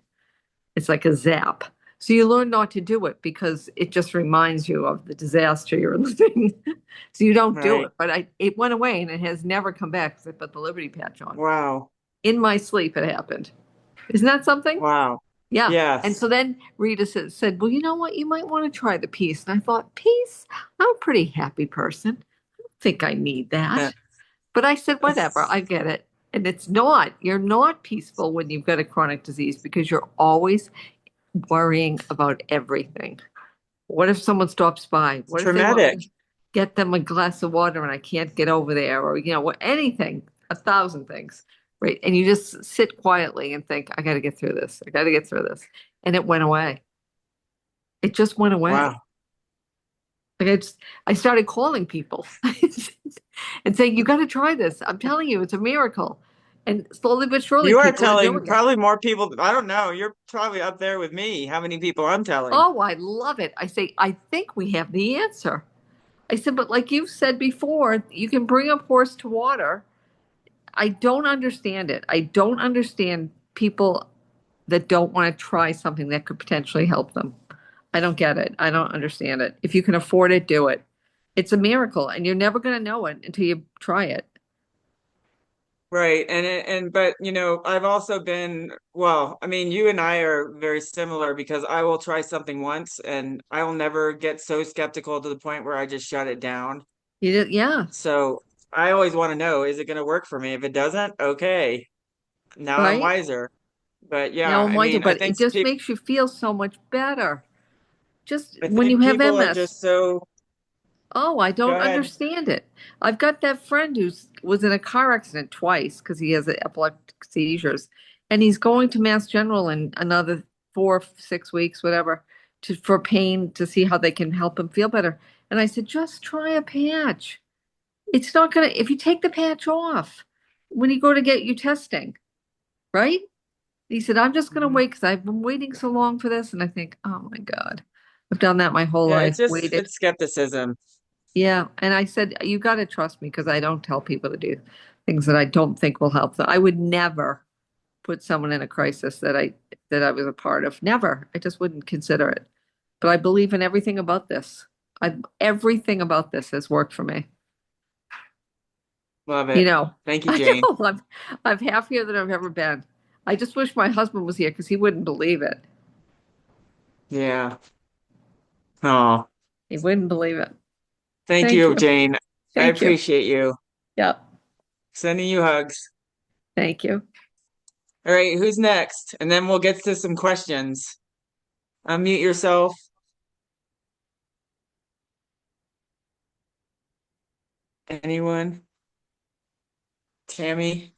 Speaker 3: It's like a zap. So you learn not to do it because it just reminds you of the disaster you're living. So you don't do
Speaker 1: Right.
Speaker 3: it. But it went away and it has never come back because I put the Liberty patch on.
Speaker 1: Wow.
Speaker 3: In my sleep, it happened. Isn't that something?
Speaker 1: Wow.
Speaker 3: Yeah. And
Speaker 1: Yes.
Speaker 3: so then Rita said, well, you know what? You might want to try the peace. And I thought, peace? I'm a pretty happy person. I don't think I need that. But I said, whatever, I get it. And you're not peaceful when you've got a chronic disease because you're always worrying about everything. What if someone stops by? What if they want me
Speaker 1: Traumatic.
Speaker 3: to get them a glass of water and I can't get over there? Or, anything, 1,000 things. Right. And you just sit quietly and think, I got to get through this. I got to get through this. And it went away. It just went away.
Speaker 1: Wow.
Speaker 3: Like I started calling people and saying, you got to try this. I'm telling you, it's a miracle. And slowly but surely,
Speaker 1: You are
Speaker 3: people are
Speaker 1: telling
Speaker 3: doing it.
Speaker 1: probably more people. I don't know. You're probably up there with me. How many people I'm telling?
Speaker 3: Oh, I love it. I say, I think we have the answer. I said, but like you've said before, you can bring a horse to water. I don't understand it. I don't understand people that don't want to try something that could potentially help them. I don't get it. I don't understand it. If you can afford it, do it. It's a miracle, and you're never going to know it until you try it.
Speaker 1: Right. But I've also been, well, I mean, you and I are very similar because I will try something once and I will never get so skeptical to the point where I just shut it down.
Speaker 3: Yeah,
Speaker 1: So I always want to know, is it going to work for me? If it doesn't, okay. Now I'm
Speaker 3: right?
Speaker 1: wiser. But yeah,
Speaker 3: Now I'm
Speaker 1: I
Speaker 3: wondering,
Speaker 1: mean,
Speaker 3: but it just makes you feel so much better. Just
Speaker 1: I
Speaker 3: when you
Speaker 1: think
Speaker 3: have
Speaker 1: people are
Speaker 3: MS.
Speaker 1: just so,
Speaker 3: Oh, I
Speaker 1: go
Speaker 3: don't
Speaker 1: ahead.
Speaker 3: understand it. I've got that friend who's was in a car accident twice because he has epileptic seizures, and he's going to Mass General in another 4, 6 weeks, whatever, for pain to see how they can help him feel better. And I said, just try a patch. It's not gonna, if you take the patch off when you go to get your testing, right? He said, I'm just gonna
Speaker 1: Mhm.
Speaker 3: wait because I've been waiting so long for this. And I think, oh my God, I've done that my whole
Speaker 1: Yeah,
Speaker 3: life, waited.
Speaker 1: it's skepticism.
Speaker 3: Yeah, and I said, you got to trust me because I don't tell people to do things that I don't think will help them. I would never put someone in a crisis that I was a part of. Never. I just wouldn't consider it. But I believe in everything about this. Everything about this has worked for me.
Speaker 1: Love
Speaker 3: You
Speaker 1: it.
Speaker 3: know,
Speaker 1: Thank you,
Speaker 3: I
Speaker 1: Jane.
Speaker 3: know I'm happier than I've ever been. I just wish my husband was here because he wouldn't believe it.
Speaker 1: Yeah. Oh,
Speaker 3: He wouldn't believe it.
Speaker 1: thank
Speaker 3: Thank
Speaker 1: you,
Speaker 3: you.
Speaker 1: Jane. I
Speaker 3: Thank you.
Speaker 1: appreciate you.
Speaker 3: Yeah.
Speaker 1: Sending you hugs.
Speaker 3: Thank you.
Speaker 1: All right, who's next? And then we'll get to some questions. Unmute yourself. Anyone? Tammy?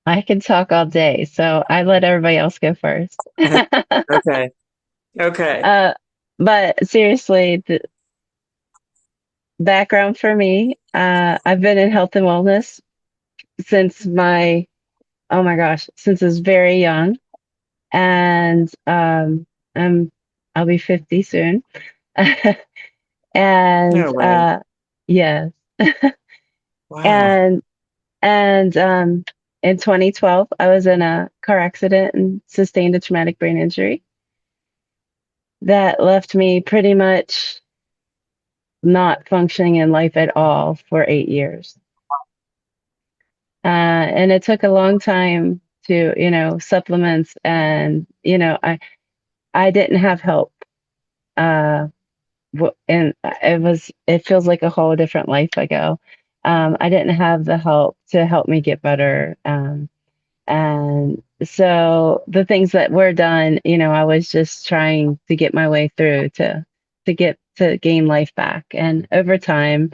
Speaker 4: I can talk all day, so I let everybody else go first.
Speaker 1: Okay. Okay.
Speaker 4: uh, but seriously, the background for me, I've been in health and wellness since oh my gosh, since I was very young. And I'm, I'll be 50 soon. And
Speaker 1: No way.
Speaker 4: yes.
Speaker 1: Wow.
Speaker 4: And in 2012, I was in a car accident and sustained a traumatic brain injury that left me pretty much not functioning in life at all for 8 years. And it took a long time to, supplements, and I didn't have help. Uh, and it feels like a whole different life ago. I didn't have the help to help me get better. And so the things that were done, I was just trying to get my way through to gain life back. And over time,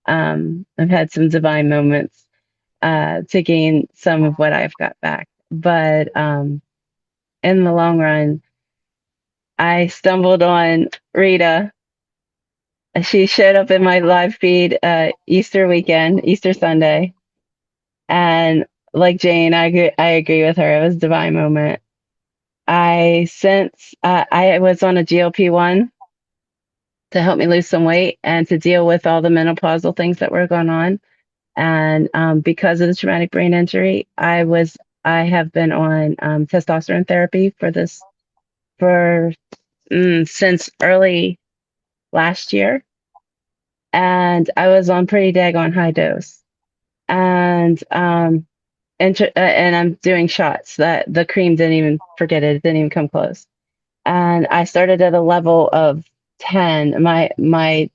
Speaker 4: I've had some divine moments to gain some of what I've got back. But in the long run, I stumbled on Rita. She showed up in my live feed Easter weekend, Easter Sunday, and like Jane, I agree with her. It was a divine moment. I was on a GLP-1 to help me lose some weight and to deal with all the menopausal things that were going on. And because of the traumatic brain injury, I have been on testosterone therapy for since early last year, and I was on pretty daggone high dose. And and I'm doing shots that the cream didn't even forget it. It didn't even come close. And I started at a level of 10. My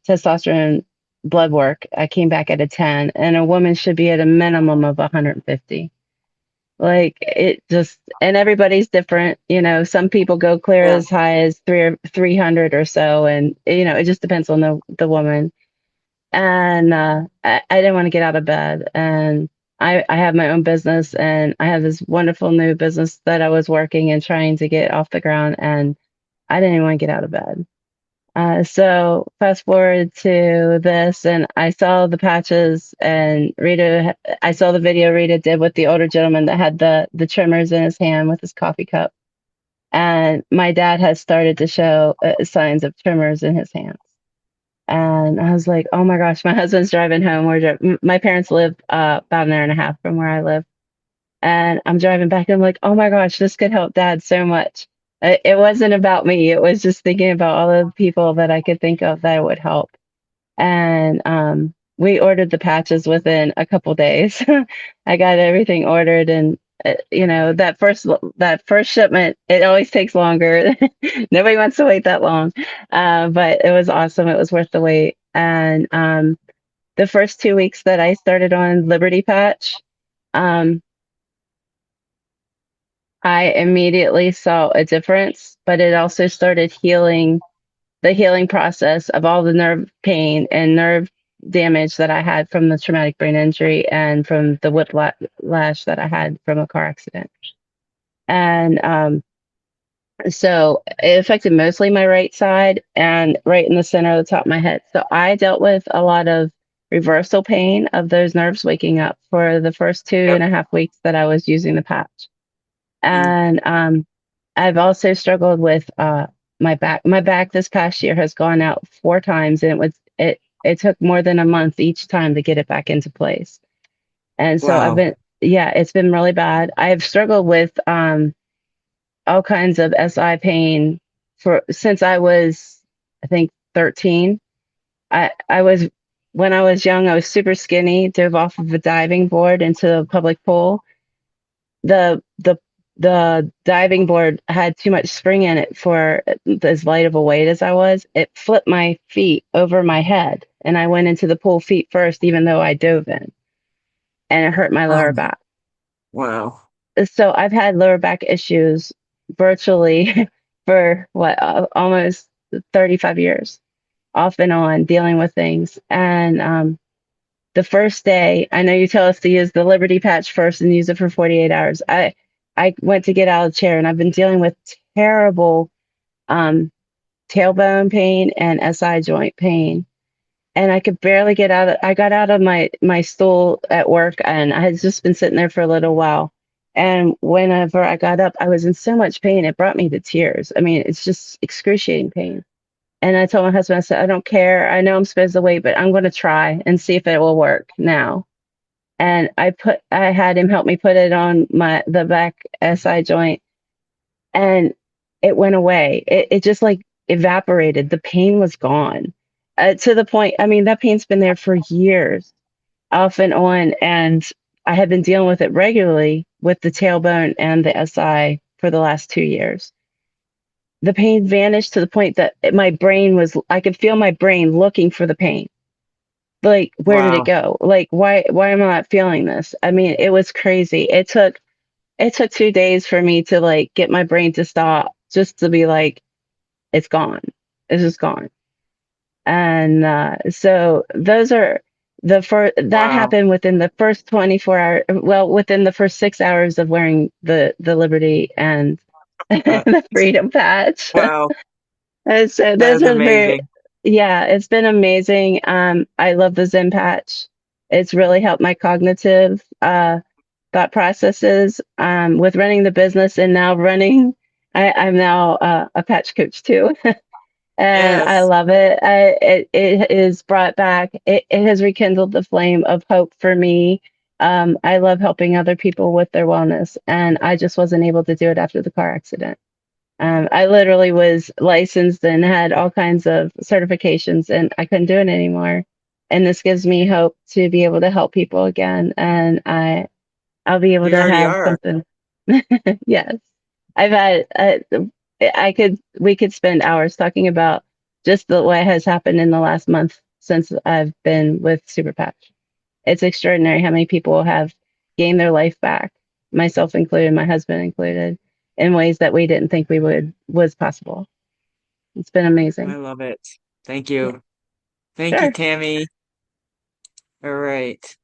Speaker 4: testosterone blood work, I came back at a 10, and a woman should be at a minimum of 150. Like it just, and everybody's different. Some people go clear
Speaker 1: Yeah.
Speaker 4: as high as 300 or so, and it just depends on the woman. And I didn't want to get out of bed, and I have my own business, and I have this wonderful new business that I was working and trying to get off the ground, and I didn't even want to get out of bed. So fast forward to this, and I saw the patches, and I saw the video Rita did with the older gentleman that had the trimmers in his hand with his coffee cup. And my dad has started to show signs of tremors in his hands. And I was like, oh my gosh, my husband's driving home. My parents live about an hour and a half from where I live. And I'm driving back and I'm like, oh my gosh, this could help Dad so much. It wasn't about me. It was just thinking about all the people that I could think of that would help. And we ordered the patches within a couple days. I got everything ordered, and that first shipment, it always takes longer. Nobody wants to wait that long, but it was awesome. It was worth the wait. And the first 2 weeks that I started on Liberty Patch, um, I immediately saw a difference, but it also started the healing process of all the nerve pain and nerve damage that I had from the traumatic brain injury and from the whiplash that I had from a car accident. And so it affected mostly my right side and right in the center of the top of my head. So I dealt with a lot of reversal pain of those nerves waking up for the first two
Speaker 1: Yep.
Speaker 4: and a half weeks that I was using the patch.
Speaker 1: Mm.
Speaker 4: And I've also struggled with my back. My back this past year has gone out 4 times, and it took more than a month each time to get it back into place. And so
Speaker 1: Wow.
Speaker 4: yeah, it's been really bad. I've struggled with all kinds of SI pain for since I was, I think, 13. I was when I was young, I was super skinny, dove off of a diving board into a public pool. The the the diving board had too much spring in it for as light of a weight as I was. It flipped my feet over my head, and I went into the pool feet first, even though I dove in, and it hurt my lower
Speaker 1: Um,
Speaker 4: back.
Speaker 1: wow.
Speaker 4: So I've had lower back issues virtually for what, almost 35 years, off and on, dealing with things. And the first day, I know you tell us to use the Liberty patch first and use it for 48 hours. I went to get out of the chair, and I've been dealing with terrible um, tailbone pain and SI joint pain. And I could barely get out of, I got out of my stool at work, and I had just been sitting there for a little while. And whenever I got up, I was in so much pain. It brought me to tears. I mean, it's just excruciating pain. And I told my husband, I said, I don't care. I know I'm supposed to wait, but I'm going to try and see if it will work now. And I had him help me put it on the back SI joint, and it went away. It just like evaporated. The pain was gone. To the point, I mean, that pain's been there for years, off and on, and I have been dealing with it regularly with the tailbone and the SI for the last 2 years. The pain vanished to the point that I could feel my brain looking for the pain. Like, where did it
Speaker 1: Wow.
Speaker 4: go? Like, why am I not feeling this? I mean, it was crazy. It took 2 days for me to like get my brain to stop, just to be like, it's gone. It's just gone. And so those are the first that
Speaker 1: Wow.
Speaker 4: happened within the first 24 hours, well, within the first 6 hours of wearing the Liberty and
Speaker 1: Uh,
Speaker 4: the Freedom Patch.
Speaker 1: wow.
Speaker 4: And so
Speaker 1: That
Speaker 4: those
Speaker 1: is
Speaker 4: are very,
Speaker 1: amazing.
Speaker 4: yeah, it's been amazing. I love the Zen Patch. It's really helped my cognitive thought processes with running the business, and now I'm now a patch coach too. And I
Speaker 1: Yes.
Speaker 4: love it. It is brought back. It has rekindled the flame of hope for me. I love helping other people with their wellness, and I just wasn't able to do it after the car accident. I literally was licensed and had all kinds of certifications, and I couldn't do it anymore. And this gives me hope to be able to help people again, and I'll be able
Speaker 1: You
Speaker 4: to
Speaker 1: already
Speaker 4: have
Speaker 1: are.
Speaker 4: something. Yes. I've had, we could spend hours talking about just what has happened in the last month since I've been with Super Patch. It's extraordinary how many people have gained their life back, myself included, my husband included, in ways that we didn't think was possible. It's been
Speaker 1: I
Speaker 4: amazing.
Speaker 1: love it. Thank
Speaker 4: Yeah,
Speaker 1: you. Thank you,
Speaker 4: sure.
Speaker 1: Tammy. All right.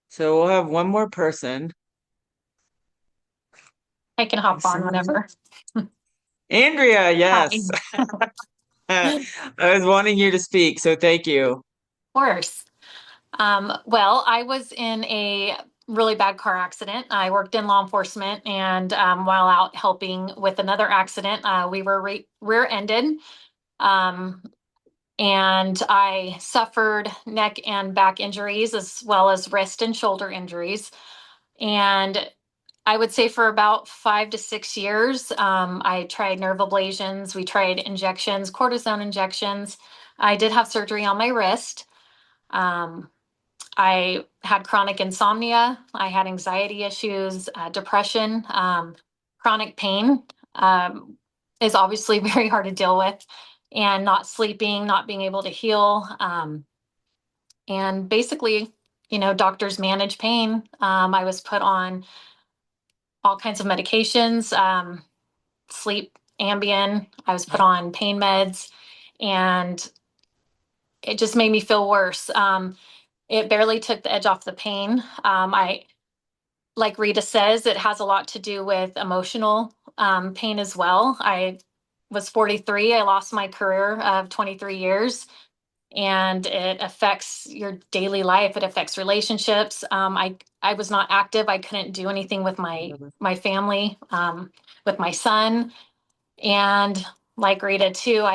Speaker 1: So we'll have one more person.
Speaker 7: I can hop on whenever.
Speaker 1: Andrea,
Speaker 7: Hi.
Speaker 1: yes. I was wanting you to speak, so thank you.
Speaker 7: Of course. Well, I was in a really bad car accident. I worked in law enforcement, and while out helping with another accident, we were rear-ended. Um, and I suffered neck and back injuries as well as wrist and shoulder injuries. And I would say for about 5 to 6 years. I tried nerve ablations. We tried injections, cortisone injections. I did have surgery on my wrist. Um, I had chronic insomnia. I had anxiety issues, depression, chronic pain is obviously very hard to deal with, and not sleeping, not being able to heal. And basically, doctors manage pain. I was put on all kinds of medications, sleep, Ambien. I was put on pain meds, and it just made me feel worse. It barely took the edge off the pain. Like Rita says, it has a lot to do with emotional pain as well. I was 43. I lost my career of 23 years, and it affects your daily life. It affects relationships. I was not active. I couldn't do anything with my family, with my son. And like Rita too,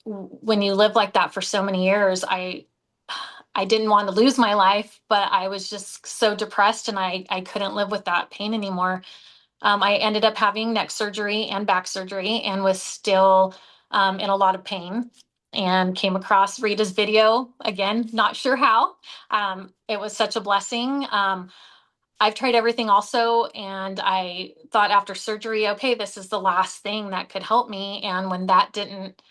Speaker 7: when you live like that for so many years, I didn't want to lose my life, but I was just so depressed, and I couldn't live with that pain anymore. I ended up having neck surgery and back surgery, and was still in a lot of pain, and came across Rita's video again, not sure how. It was such a blessing. I've tried everything also, and I thought after surgery, okay, this is the last thing that could help me. And when that didn't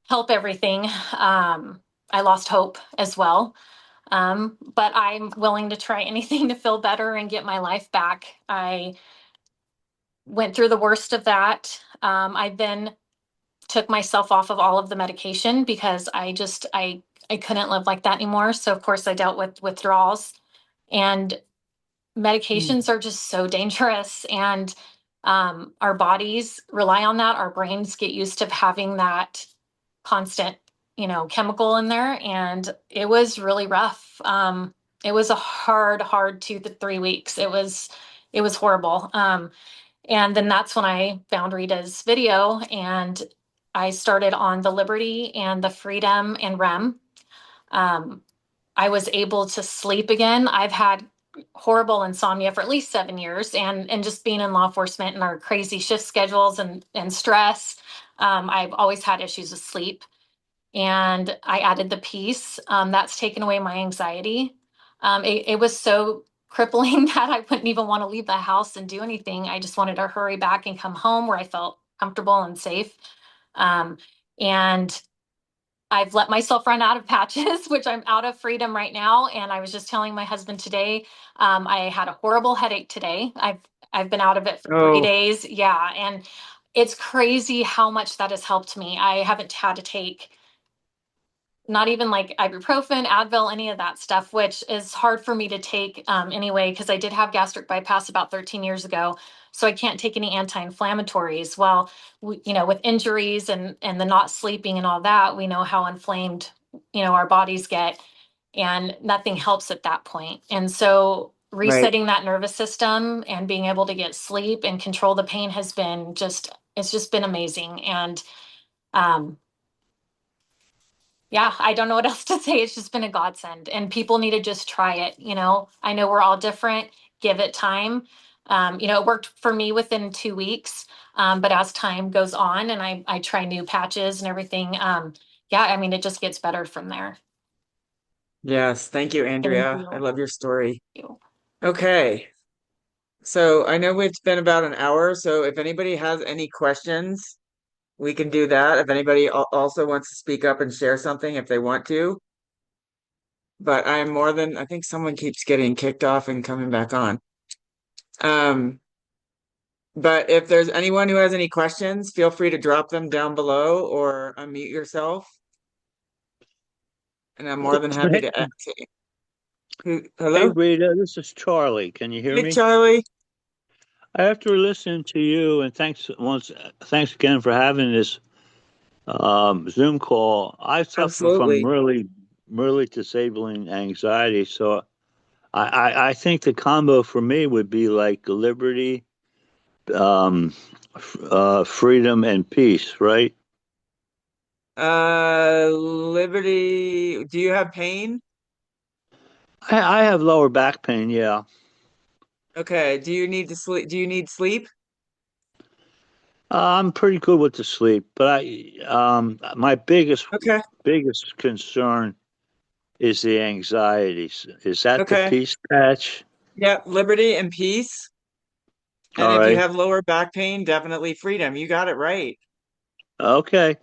Speaker 7: help everything, I lost hope as well. But I'm willing to try anything to feel better and get my life back. I went through the worst of that. I then took myself off of all of the medication because I couldn't live like that anymore. So of course I dealt with withdrawals, and medications are just so dangerous, and our bodies rely on that. Our brains get used to having that constant, chemical in there, and it was really rough. It was a hard 2 to 3 weeks. It was horrible. And then that's when I found Rita's video, and I started on the Liberty and the Freedom and REM. Um, I was able to sleep again. I've had horrible insomnia for at least 7 years, and just being in law enforcement and our crazy shift schedules and stress, I've always had issues with sleep. And I added the peace. That's taken away my anxiety. It was so crippling that I wouldn't even want to leave the house and do anything. I just wanted to hurry back and come home where I felt comfortable and safe. And I've let myself run out of patches, which I'm out of Freedom right now. And I was just telling my husband today, I had a horrible headache today. I've been out of it for three
Speaker 1: Oh,
Speaker 7: days. Yeah, and it's crazy how much that has helped me. I haven't had to take not even like ibuprofen, Advil, any of that stuff, which is hard for me to take anyway, because I did have gastric bypass about 13 years ago. So I can't take any anti-inflammatories. Well, with injuries and the not sleeping and all that, we know how inflamed, our bodies get, and nothing helps at that point. And so
Speaker 1: right.
Speaker 7: resetting that nervous system and being able to get sleep and control the pain it's just been amazing. And um, yeah, I don't know what else to say. It's just been a godsend, and people need to just try it. I know we're all different. Give it time. It worked for me within 2 weeks. But as time goes on and I try new patches and everything, yeah, I mean, it just gets better from there.
Speaker 1: Yes. Thank you,
Speaker 7: Thank
Speaker 1: Andrea. I
Speaker 7: you.
Speaker 1: love your story.
Speaker 7: Thank you.
Speaker 1: Okay. So I know we've been about an hour. So if anybody has any questions, we can do that. If anybody also wants to speak up and share something if they want to. But I think someone keeps getting kicked off and coming back on. Um, but if there's anyone who has any questions, feel free to drop them down below or unmute yourself. And I'm more than happy
Speaker 2: Hey,
Speaker 1: to
Speaker 2: hey,
Speaker 1: hello?
Speaker 2: Rita, this is Charlie. Can you hear
Speaker 1: Hey,
Speaker 2: me?
Speaker 1: Charlie.
Speaker 2: After listening to you, and thanks again for having this Zoom call. I suffer from
Speaker 1: Absolutely.
Speaker 2: really disabling anxiety, so I think the combo for me would be like liberty, freedom, and peace, right?
Speaker 1: Liberty, do you have pain?
Speaker 2: I have lower back pain, yeah.
Speaker 1: Okay. Do you need to sleep? Do you need sleep?
Speaker 2: I'm pretty good with the sleep, but my
Speaker 1: Okay.
Speaker 2: biggest concern is the anxieties. Is that the
Speaker 1: Okay.
Speaker 2: peace patch?
Speaker 1: Yep. Liberty and peace. And
Speaker 2: All
Speaker 1: if you
Speaker 2: right.
Speaker 1: have lower back pain, definitely freedom. You got it right.
Speaker 2: Okay.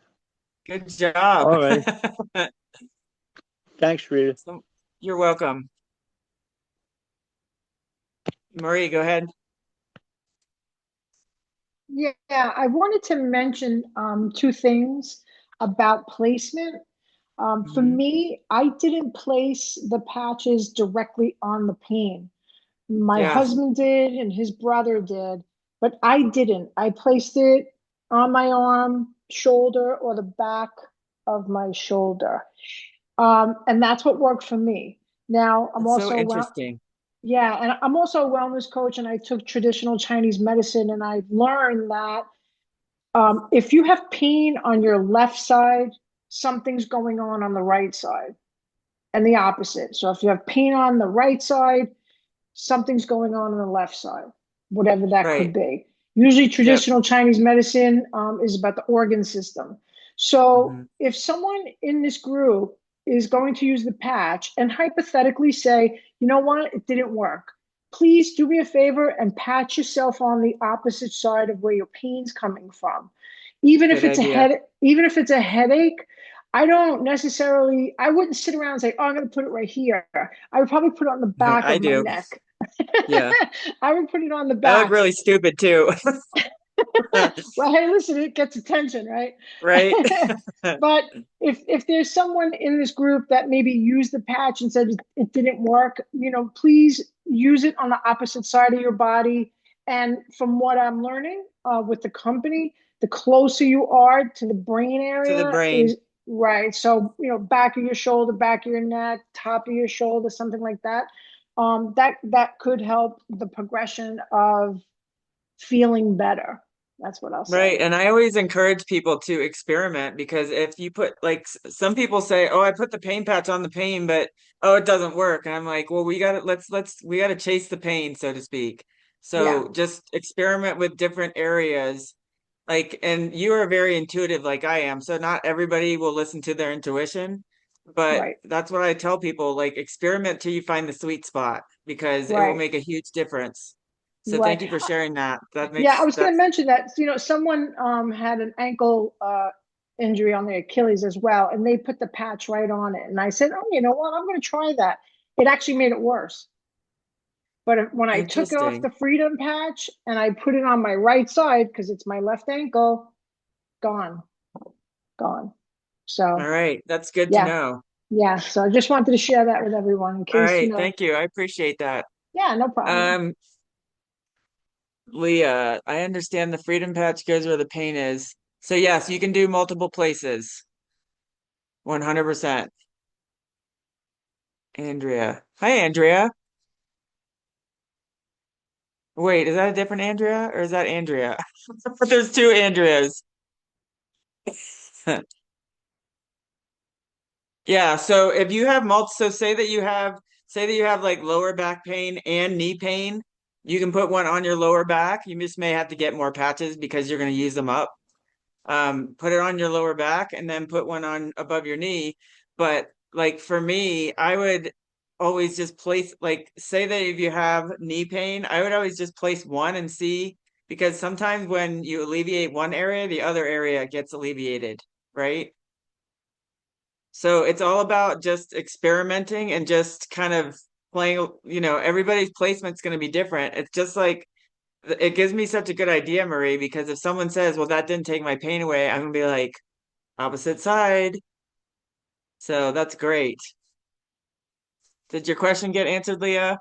Speaker 1: Good job.
Speaker 2: All right. Thanks, Rita.
Speaker 1: So, you're welcome. Marie, go ahead.
Speaker 6: Yeah, I wanted to mention two things about placement. For
Speaker 1: Hmm.
Speaker 6: me, I didn't place the patches directly on the pain. My
Speaker 1: Yeah.
Speaker 6: husband did and his brother did, but I didn't. I placed it on my arm, shoulder, or the back of my shoulder. And that's what worked for me. Now, I'm
Speaker 1: That's so
Speaker 6: also well,
Speaker 1: interesting.
Speaker 6: yeah, and I'm also a wellness coach, and I took traditional Chinese medicine, and I've learned that if you have pain on your left side, something's going on the right side, and the opposite. So if you have pain on the right side, something's going on the left side, whatever that could
Speaker 1: Right.
Speaker 6: be. Usually,
Speaker 1: Yep.
Speaker 6: traditional Chinese medicine is about the organ system. So
Speaker 1: Hmm.
Speaker 6: if someone in this group is going to use the patch and hypothetically say, you know what, it didn't work, please do me a favor and patch yourself on the opposite side of where your pain's coming from. Even if
Speaker 1: Good
Speaker 6: it's a
Speaker 1: idea.
Speaker 6: head, even if it's a headache, I wouldn't sit around and say, oh, I'm going to put it right here. I would probably put it on the back
Speaker 1: I
Speaker 6: of my
Speaker 1: do.
Speaker 6: neck.
Speaker 1: Yeah.
Speaker 6: I would put it on the
Speaker 1: I look
Speaker 6: back.
Speaker 1: really stupid too.
Speaker 6: Well, hey, listen, it gets attention, right?
Speaker 1: Right?
Speaker 6: But if there's someone in this group that maybe used the patch and said it didn't work, please use it on the opposite side of your body. And from what I'm learning with the company, the closer you are to the brain
Speaker 1: To the
Speaker 6: area
Speaker 1: brain.
Speaker 6: is right. So, back of your shoulder, back of your neck, top of your shoulder, something like that. That could help the progression of feeling better. That's what I'll say.
Speaker 1: Right. And I always encourage people to experiment because if you put like some people say, "Oh, I put the pain patch on the pain, but oh, it doesn't work." And I'm like, "Well, we got to we got to chase the pain, so to speak."
Speaker 6: Yeah,
Speaker 1: So just experiment with different areas. Like, and you are very intuitive like I am. So not everybody will listen to their intuition, but
Speaker 6: right,
Speaker 1: that's what I tell people, like experiment till you find the sweet spot because it will
Speaker 6: right,
Speaker 1: make a huge difference. So
Speaker 6: right.
Speaker 1: thank you for sharing that. That
Speaker 6: Yeah, I
Speaker 1: makes
Speaker 6: was going to
Speaker 1: that's
Speaker 6: mention that, someone had an ankle injury on the Achilles as well, and they put the patch right on it. And I said, oh, you know what? I'm going to try that. It actually made it worse. But when I took off
Speaker 1: interesting.
Speaker 6: the freedom patch and I put it on my right side, because it's my left ankle, gone, gone.
Speaker 1: All
Speaker 6: So,
Speaker 1: right, that's good to
Speaker 6: yeah,
Speaker 1: know.
Speaker 6: yeah. So I just wanted to share that with everyone in
Speaker 1: All
Speaker 6: case,
Speaker 1: right, thank you. I appreciate that.
Speaker 6: yeah, no problem.
Speaker 1: Um, Leah, I understand the freedom patch goes where the pain is. So yes, you can do multiple places. 100%. Andrea. Hi, Andrea. Wait, is that a different Andrea or is that Andrea? There's two Andreas. Yeah, so if you have so say that you have like lower back pain and knee pain, you can put one on your lower back. You just may have to get more patches because you're going to use them up. Put it on your lower back and then put one on above your knee. But like for me, I would always just place, like, say that if you have knee pain, I would always just place one and see, because sometimes when you alleviate one area, the other area gets alleviated, right? So it's all about just experimenting and just kind of playing, everybody's placement's going to be different. It's just like, it gives me such a good idea, Marie, because if someone says, well, that didn't take my pain away, I'm gonna be like, opposite side. So that's great. Did your question get answered, Leah?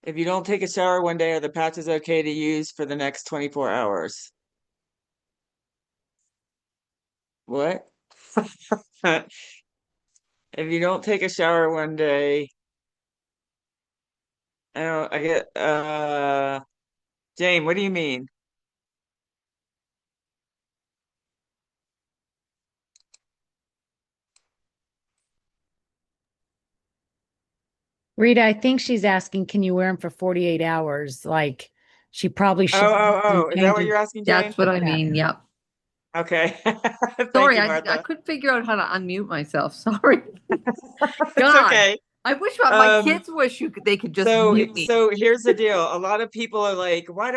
Speaker 1: If you don't take a shower one day, are the patches okay to use for the next 24 hours? What? If you don't take a shower one day, I get Jane, what do you mean?
Speaker 8: Rita, I think she's asking, can you wear them for 48 hours? Like she probably should
Speaker 1: Is that what you're asking, Jane?
Speaker 3: That's what I mean. Yep.
Speaker 1: Okay. Thank
Speaker 3: Sorry,
Speaker 1: you,
Speaker 3: I
Speaker 1: Martha.
Speaker 3: couldn't figure out how to unmute myself. Sorry.
Speaker 1: It's
Speaker 3: God,
Speaker 1: okay.
Speaker 3: I wish my kids wish they could just mute me.
Speaker 1: So here's the deal. A lot of people are like, why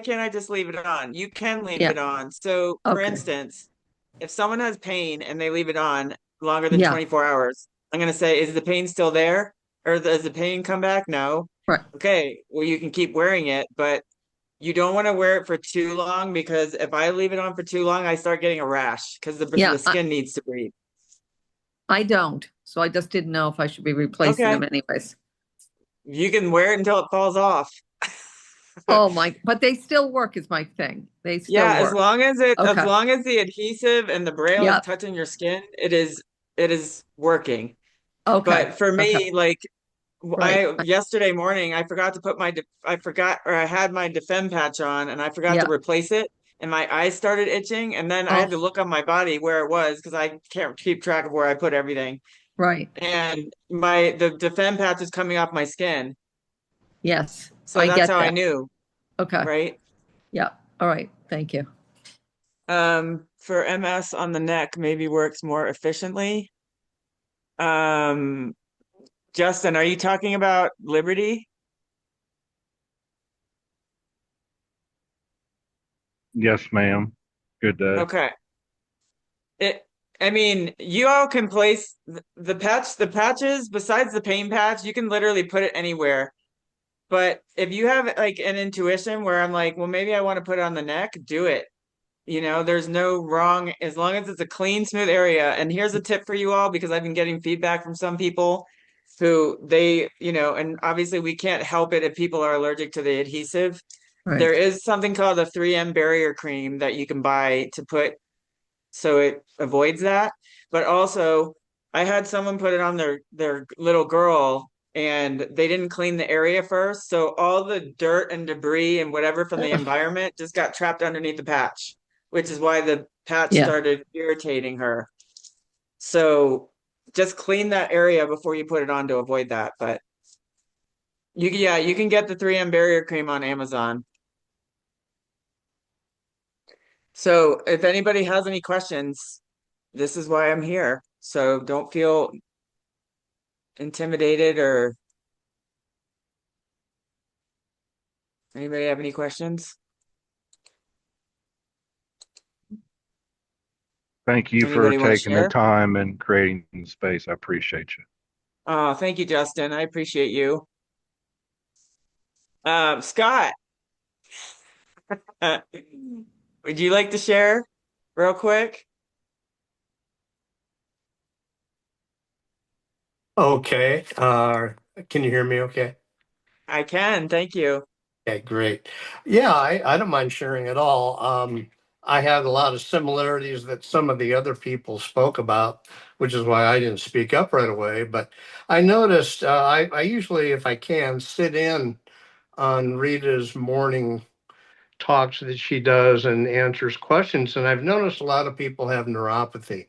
Speaker 1: can't I just leave it on? You can leave
Speaker 3: Yeah.
Speaker 1: it on. So for
Speaker 3: Okay.
Speaker 1: instance, if someone has pain and they leave it on longer than
Speaker 3: Yeah.
Speaker 1: 24 hours, I'm going to say, is the pain still there? Or does the pain come back? No.
Speaker 3: Right.
Speaker 1: Okay. Well, you can keep wearing it, but you don't want to wear it for too long, because if I leave it on for too long, I start getting a rash because
Speaker 3: Yeah,
Speaker 1: the skin needs to breathe.
Speaker 3: I don't. So I just didn't know if I should be replacing
Speaker 1: Okay.
Speaker 3: them anyways.
Speaker 1: You can wear it until it falls off.
Speaker 3: Oh my, but they still work is my thing. They still
Speaker 1: Yeah,
Speaker 3: work.
Speaker 1: as
Speaker 3: Okay.
Speaker 1: long as the adhesive and the braille is
Speaker 3: Yep.
Speaker 1: touching your skin, it is working.
Speaker 3: Okay.
Speaker 1: But for me,
Speaker 3: Okay.
Speaker 1: like
Speaker 3: Right.
Speaker 1: yesterday morning, I forgot to put I had my Defend patch on and I forgot
Speaker 3: Yeah.
Speaker 1: to replace it, and my eyes started itching, and then I had to
Speaker 3: Oh,
Speaker 1: look on my body where it was because I can't keep track of where I put everything.
Speaker 3: right.
Speaker 1: And the Defend patch is coming off my skin.
Speaker 3: Yes.
Speaker 1: So
Speaker 3: I
Speaker 1: that's
Speaker 3: get
Speaker 1: how I
Speaker 3: that.
Speaker 1: knew,
Speaker 3: Okay.
Speaker 1: right?
Speaker 3: Yeah. All right. Thank you.
Speaker 1: For MS on the neck maybe works more efficiently. Um, Justin, are you talking about Liberty?
Speaker 9: Yes, ma'am. Good day.
Speaker 1: Okay. I mean, you all can place the patches, besides the pain patch, you can literally put it anywhere. But if you have like an intuition where I'm like, well, maybe I want to put it on the neck, do it. There's no wrong as long as it's a clean, smooth area. And here's a tip for you all, because I've been getting feedback from some people who and obviously we can't help it if people are allergic to the adhesive. There
Speaker 3: Right.
Speaker 1: is something called a 3M barrier cream that you can buy to put so it avoids that. But also, I had someone put it on their little girl and they didn't clean the area first. So all the dirt and debris and whatever from the environment just got trapped underneath the patch, which is why the patch
Speaker 3: Yeah.
Speaker 1: started irritating her. So just clean that area before you put it on to avoid that. But you can get the 3M barrier cream on Amazon. So if anybody has any questions, this is why I'm here. So don't feel intimidated, or anybody have any questions?
Speaker 9: Thank you for
Speaker 1: Anybody want to
Speaker 9: taking the
Speaker 1: share?
Speaker 9: time and creating the space. I appreciate you.
Speaker 1: Oh, thank you, Justin. I appreciate you. Scott, would you like to share real quick?
Speaker 10: Okay. Can you hear me okay?
Speaker 1: I can, thank you.
Speaker 10: Okay, great. Yeah, I don't mind sharing at all. I had a lot of similarities that some of the other people spoke about, which is why I didn't speak up right away. But I noticed I usually, if I can, sit in on Rita's morning talks that she does and answers questions. And I've noticed a lot of people have neuropathy.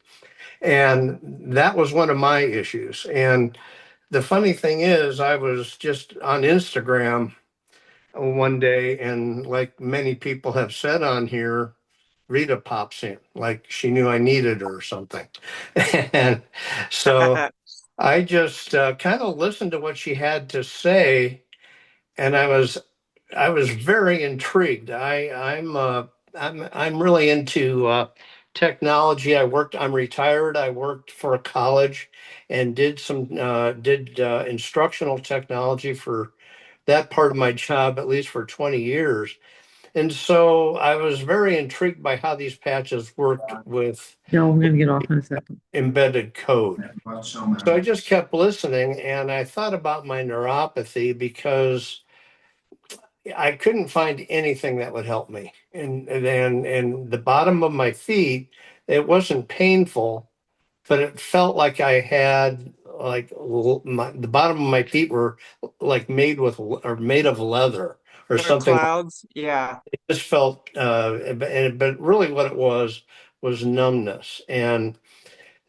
Speaker 10: And that was one of my issues. And the funny thing is, I was just on Instagram one day, and like many people have said on here, Rita pops in, like she knew I needed her or something. And so I just kind of listened to what she had to say, and I was very intrigued. I'm really into technology. I'm retired. I worked for a college and did instructional technology for that part of my job, at least for 20 years. And so I was very intrigued by how these patches worked with
Speaker 3: No, we're gonna get off in a second.
Speaker 10: embedded code. So I just kept listening, and I thought about my neuropathy because I couldn't find anything that would help me. And then the bottom of my feet, it wasn't painful, but it felt like I had like the bottom of my feet were like made of leather or
Speaker 1: Or
Speaker 10: something.
Speaker 1: clouds, yeah.
Speaker 10: It just felt, but really what it was numbness. And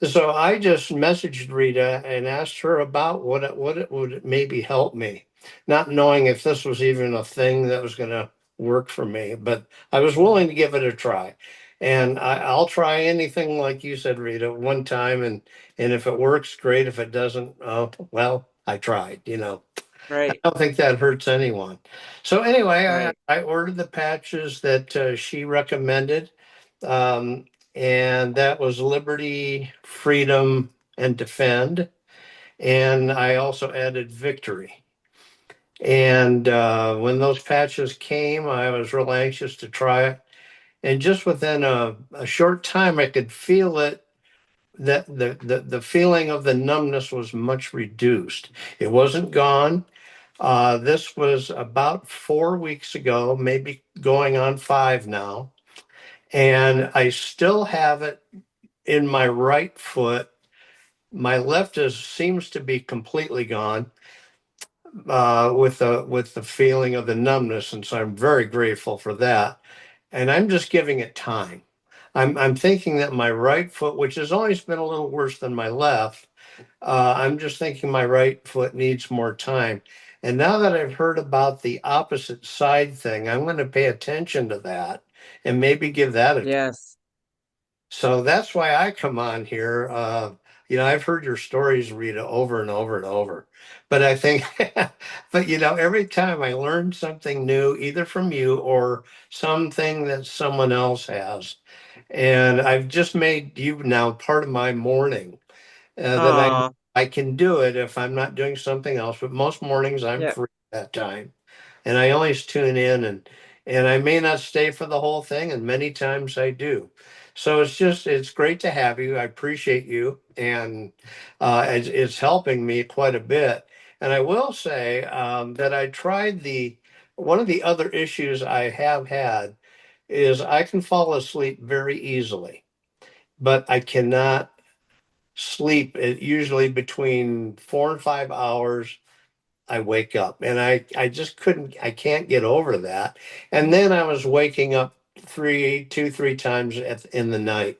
Speaker 10: So I just messaged Rita and asked her about what it would maybe help me, not knowing if this was even a thing that was going to work for me, but I was willing to give it a try. And I'll try anything like you said, Rita, one time, and if it works, great. If it doesn't, oh well, I tried. I
Speaker 1: Right,
Speaker 10: don't think that hurts anyone. So anyway,
Speaker 1: right.
Speaker 10: I ordered the patches that she recommended, um, and that was Liberty, Freedom, and Defend. And I also added Victory. And when those patches came, I was real anxious to try it. And just within a short time, I could feel it. That the feeling of the numbness was much reduced. It wasn't gone. This was about 4 weeks ago, maybe going on 5 now. And I still have it in my right foot. My left seems to be completely gone with the feeling of the numbness. And so I'm very grateful for that. And I'm just giving it time. I'm thinking that my right foot, which has always been a little worse than my left, I'm just thinking my right foot needs more time. And now that I've heard about the opposite side thing, I'm going to pay attention to that and maybe give that a.
Speaker 1: Yes.
Speaker 10: So that's why I come on here. I've heard your stories, Rita, over and over and over. But I think, but every time I learn something new, either from you or something that someone else has, and I've just made you now part of my morning that
Speaker 1: Oh,
Speaker 10: I can do it if I'm not doing something else. But most mornings I'm
Speaker 1: yeah.
Speaker 10: free that time, and I always tune in, and I may not stay for the whole thing, and many times I do. So it's great to have you. I appreciate you, and it's helping me quite a bit. And I will say that I tried one of the other issues I have had is I can fall asleep very easily, but I cannot sleep usually between 4 and 5 hours. I wake up and I just I can't get over that. And then I was waking up three times in the night.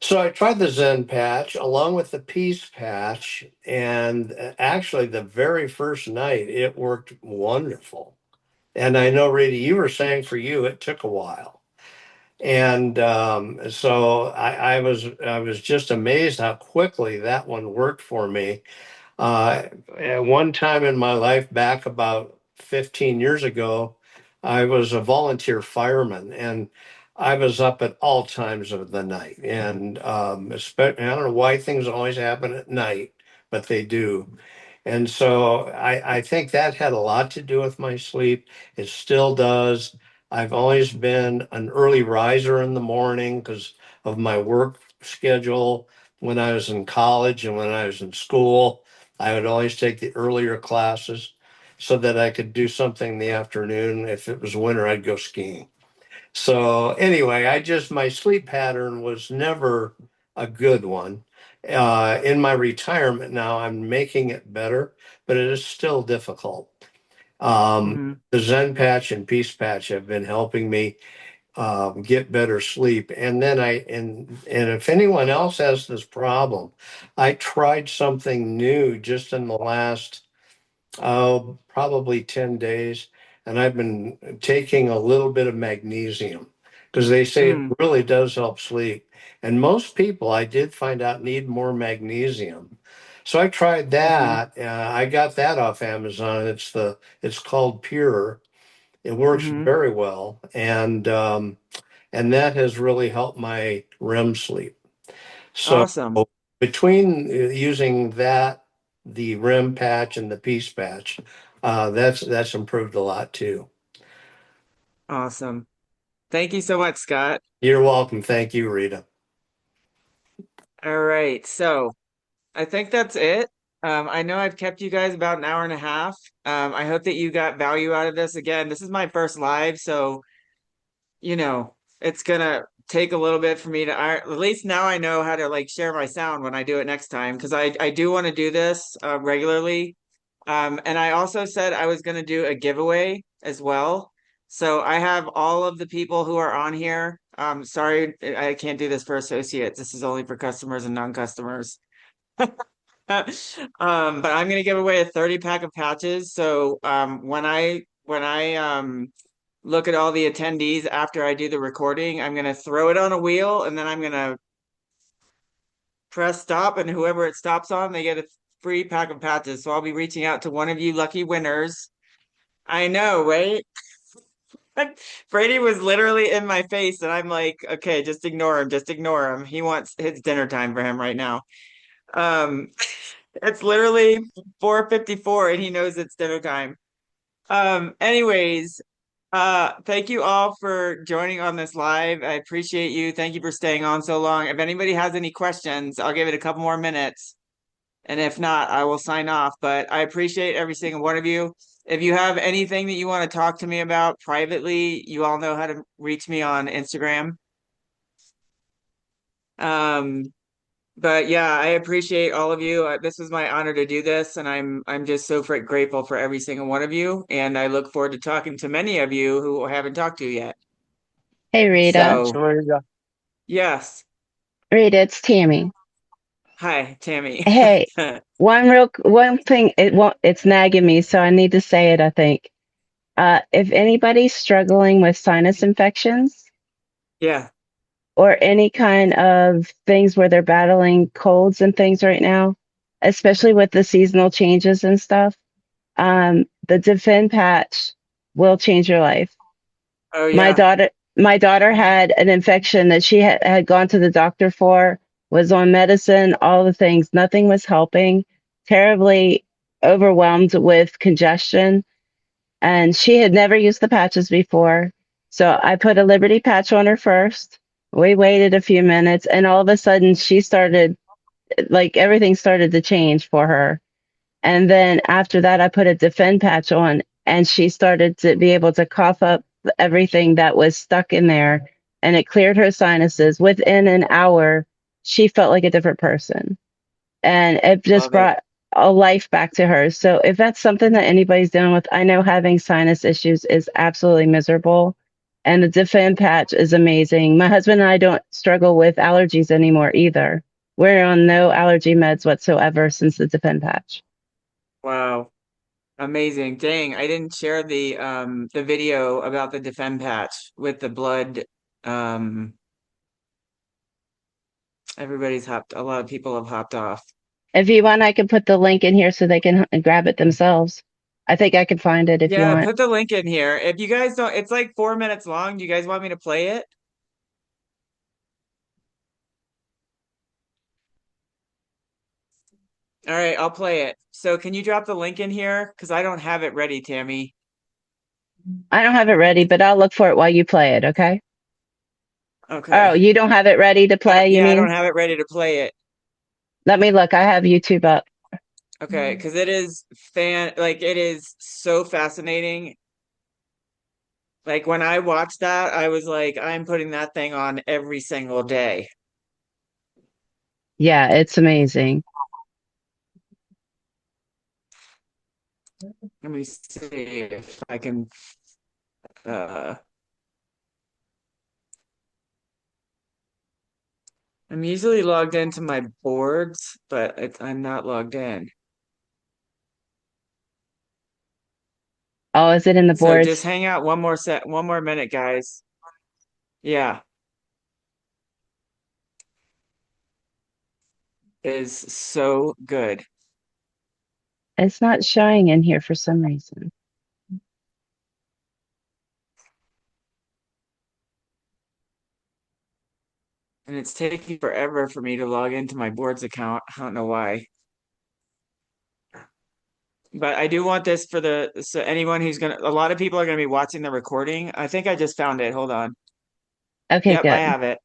Speaker 10: So I tried the Zen patch along with the Peace patch. And actually, the very first night, it worked wonderful. And I know, Rita, you were saying for you, it took a while. And so I was just amazed how quickly that one worked for me. At one time in my life, back about 15 years ago, I was a volunteer fireman, and I was up at all times of the night. And I don't know why things always happen at night, but they do. And so I think that had a lot to do with my sleep. It still does. I've always been an early riser in the morning because of my work schedule when I was in college and when I was in school. I would always take the earlier classes so that I could do something in the afternoon. If it was winter, I'd go skiing. So anyway, my sleep pattern was never a good one. In my retirement now, I'm making it better, but it is still difficult.
Speaker 1: Hmm.
Speaker 10: The Zen patch and Peace patch have been helping me get better sleep. And then and if anyone else has this problem, I tried something new just in the last, probably 10 days. And I've been taking a little bit of magnesium because they say it
Speaker 1: Mm,
Speaker 10: really does help sleep. And most people I did find out need more magnesium. So I tried
Speaker 1: hmm.
Speaker 10: that. I got that off Amazon. It's called Pure. It works
Speaker 1: Hmm.
Speaker 10: very well. And that has really helped my REM sleep. So
Speaker 1: Awesome.
Speaker 10: between using that, the REM patch and the Peace patch, that's improved a lot too.
Speaker 1: Awesome. Thank you so much, Scott.
Speaker 10: You're welcome. Thank you, Rita.
Speaker 1: All right. So I think that's it. I know I've kept you guys about an hour and a half. I hope that you got value out of this. Again, this is my first live, so it's gonna take a little bit for me to at least now I know how to like share my sound when I do it next time because I do want to do this regularly. And I also said I was gonna do a giveaway as well. So I have all of the people who are on here. Sorry, I can't do this for associates. This is only for customers and non-customers. But I'm gonna give away a 30 pack of patches. So when I look at all the attendees after I do the recording, I'm gonna throw it on a wheel and then I'm gonna press stop, and whoever it stops on, they get a free pack of patches. So I'll be reaching out to one of you lucky winners. I know, right? Brady was literally in my face, and I'm like, okay, just ignore him, just ignore him. He wants it's dinner time for him right now. Um, it's literally 4:54, and he knows it's dinner time. Anyways, thank you all for joining on this live. I appreciate you. Thank you for staying on so long. If anybody has any questions, I'll give it a couple more minutes. And if not, I will sign off. But I appreciate every single one of you. If you have anything that you want to talk to me about privately, you all know how to reach me on Instagram. Um, but yeah, I appreciate all of you. This was my honor to do this, and I'm just so grateful for every single one of you. And I look forward to talking to many of you who I haven't talked to yet.
Speaker 4: Hey, Rita.
Speaker 1: So yes,
Speaker 4: Rita, it's Tammy.
Speaker 1: hi, Tammy.
Speaker 4: Hey, one thing, it's nagging me, so I need to say it, I think. If anybody's struggling with sinus infections
Speaker 1: Yeah.
Speaker 4: or any kind of things where they're battling colds and things right now, especially with the seasonal changes and stuff, the Defend patch will change your life.
Speaker 1: Oh
Speaker 4: My
Speaker 1: yeah.
Speaker 4: daughter had an infection that she had gone to the doctor for, was on medicine, all the things, nothing was helping, terribly overwhelmed with congestion, and she had never used the patches before. So I put a Liberty patch on her first. We waited a few minutes, and all of a sudden she started, like, everything started to change for her. And then after that, I put a Defend patch on, and she started to be able to cough up everything that was stuck in there, and it cleared her sinuses. Within an hour, she felt like a different person, and it just
Speaker 1: Love it.
Speaker 4: brought a life back to her. So if that's something that anybody's dealing with, I know having sinus issues is absolutely miserable, and the Defend patch is amazing. My husband and I don't struggle with allergies anymore either. We're on no allergy meds whatsoever since the Defend patch.
Speaker 1: Wow. Amazing. Dang, I didn't share the video about the Defend patch with the blood. Um everybody's hopped, a lot of people have hopped off.
Speaker 4: If you want, I can put the link in here so they can grab it themselves. I think I can find it if you
Speaker 1: Yeah,
Speaker 4: want.
Speaker 1: put the link in here. If you guys don't, it's like 4 minutes long. Do you guys want me to play it? All right, I'll play it. So can you drop the link in here? Because I don't have it ready, Tammy.
Speaker 4: I don't have it ready, but I'll look for it while you play it, okay? Oh,
Speaker 1: Okay.
Speaker 4: you don't have it ready to play, you
Speaker 1: Yeah, I don't
Speaker 4: mean?
Speaker 1: have it ready to play it.
Speaker 4: Let me look. I have YouTube up.
Speaker 1: Okay, because it is it is so fascinating. Like when I watched that, I was like, I'm putting that thing on every single day.
Speaker 4: Yeah, it's amazing.
Speaker 1: Let me see if I can uh I'm usually logged into my boards, but I'm not logged in.
Speaker 4: Oh, is it in the
Speaker 1: So just
Speaker 4: boards?
Speaker 1: hang out one more minute, guys. Yeah, it is so good.
Speaker 4: It's not showing in here for some reason.
Speaker 1: And it's taking forever for me to log into my boards account. I don't know why. But I do want this for so anyone who's a lot of people are gonna be watching the recording. I think I just found it. Hold on.
Speaker 4: Okay,
Speaker 1: Yep, I
Speaker 4: good.
Speaker 1: have it.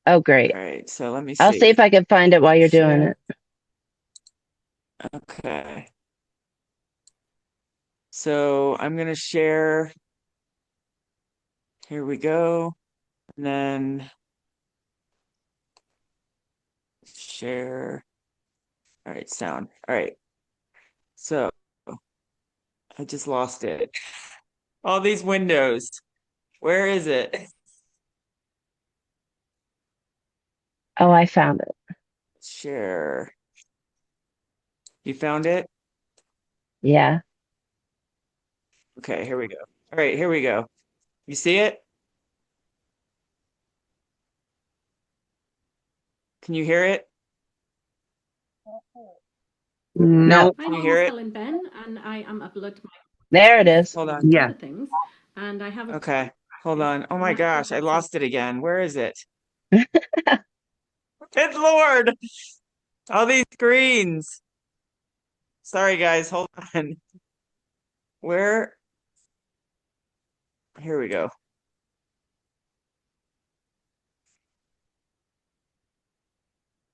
Speaker 4: Oh, great.
Speaker 1: All right, so let me
Speaker 4: I'll see
Speaker 1: see.
Speaker 4: if I can find it while you're doing
Speaker 1: Share.
Speaker 4: it.
Speaker 1: Okay. So I'm gonna share. Here we go. And then share. All right, sound. All right. So I just lost it. All these windows. Where is it?
Speaker 4: Oh, I found it.
Speaker 1: Share. You found it?
Speaker 4: Yeah.
Speaker 1: Okay, here we go. All right, here we go. You see it? Can you hear it?
Speaker 4: No.
Speaker 1: Can you hear it?
Speaker 11: Helen Ben, and I am a blood
Speaker 4: There it is.
Speaker 1: Hold on.
Speaker 11: Yeah. Things, and I have a
Speaker 1: Okay, hold on. Oh my gosh, I lost it again. Where is it? Good Lord! All these screens. Sorry, guys, hold on. Where? Here we go.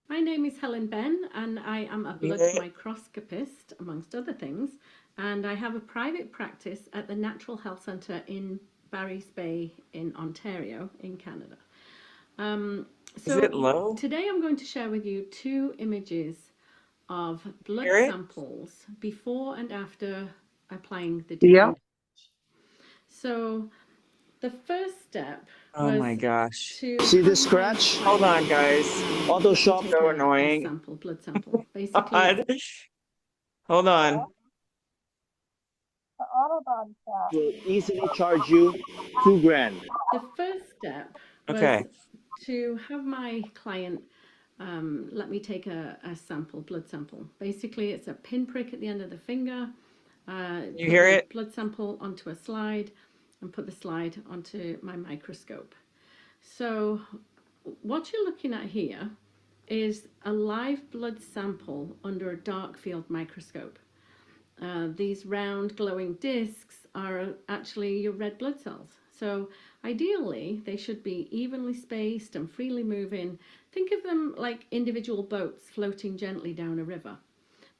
Speaker 11: My name is Helen Ben, and I am a blood microscopist, amongst other things. And I have a private practice at the Natural Health Centre in Barry's Bay in Ontario, in Canada.
Speaker 1: Is it low?
Speaker 11: Today I'm going to share with you 2 images of blood samples before and after applying the defend. So the first step
Speaker 1: Oh my gosh.
Speaker 11: to
Speaker 12: see this scratch?
Speaker 1: Hold on, guys.
Speaker 12: Auto shop.
Speaker 1: So annoying.
Speaker 11: blood sample. Basically,
Speaker 1: God. Hold on.
Speaker 12: Will easily charge you $2,000.
Speaker 11: the first step was
Speaker 1: Okay.
Speaker 11: to have my client let me take a sample, blood sample. Basically, it's a pinprick at the end of the finger.
Speaker 1: You hear it?
Speaker 11: Blood sample onto a slide and put the slide onto my microscope. So what you're looking at here is a live blood sample under a dark field microscope. These round glowing discs are actually your red blood cells. So ideally, they should be evenly spaced and freely moving. Think of them like individual boats floating gently down a river.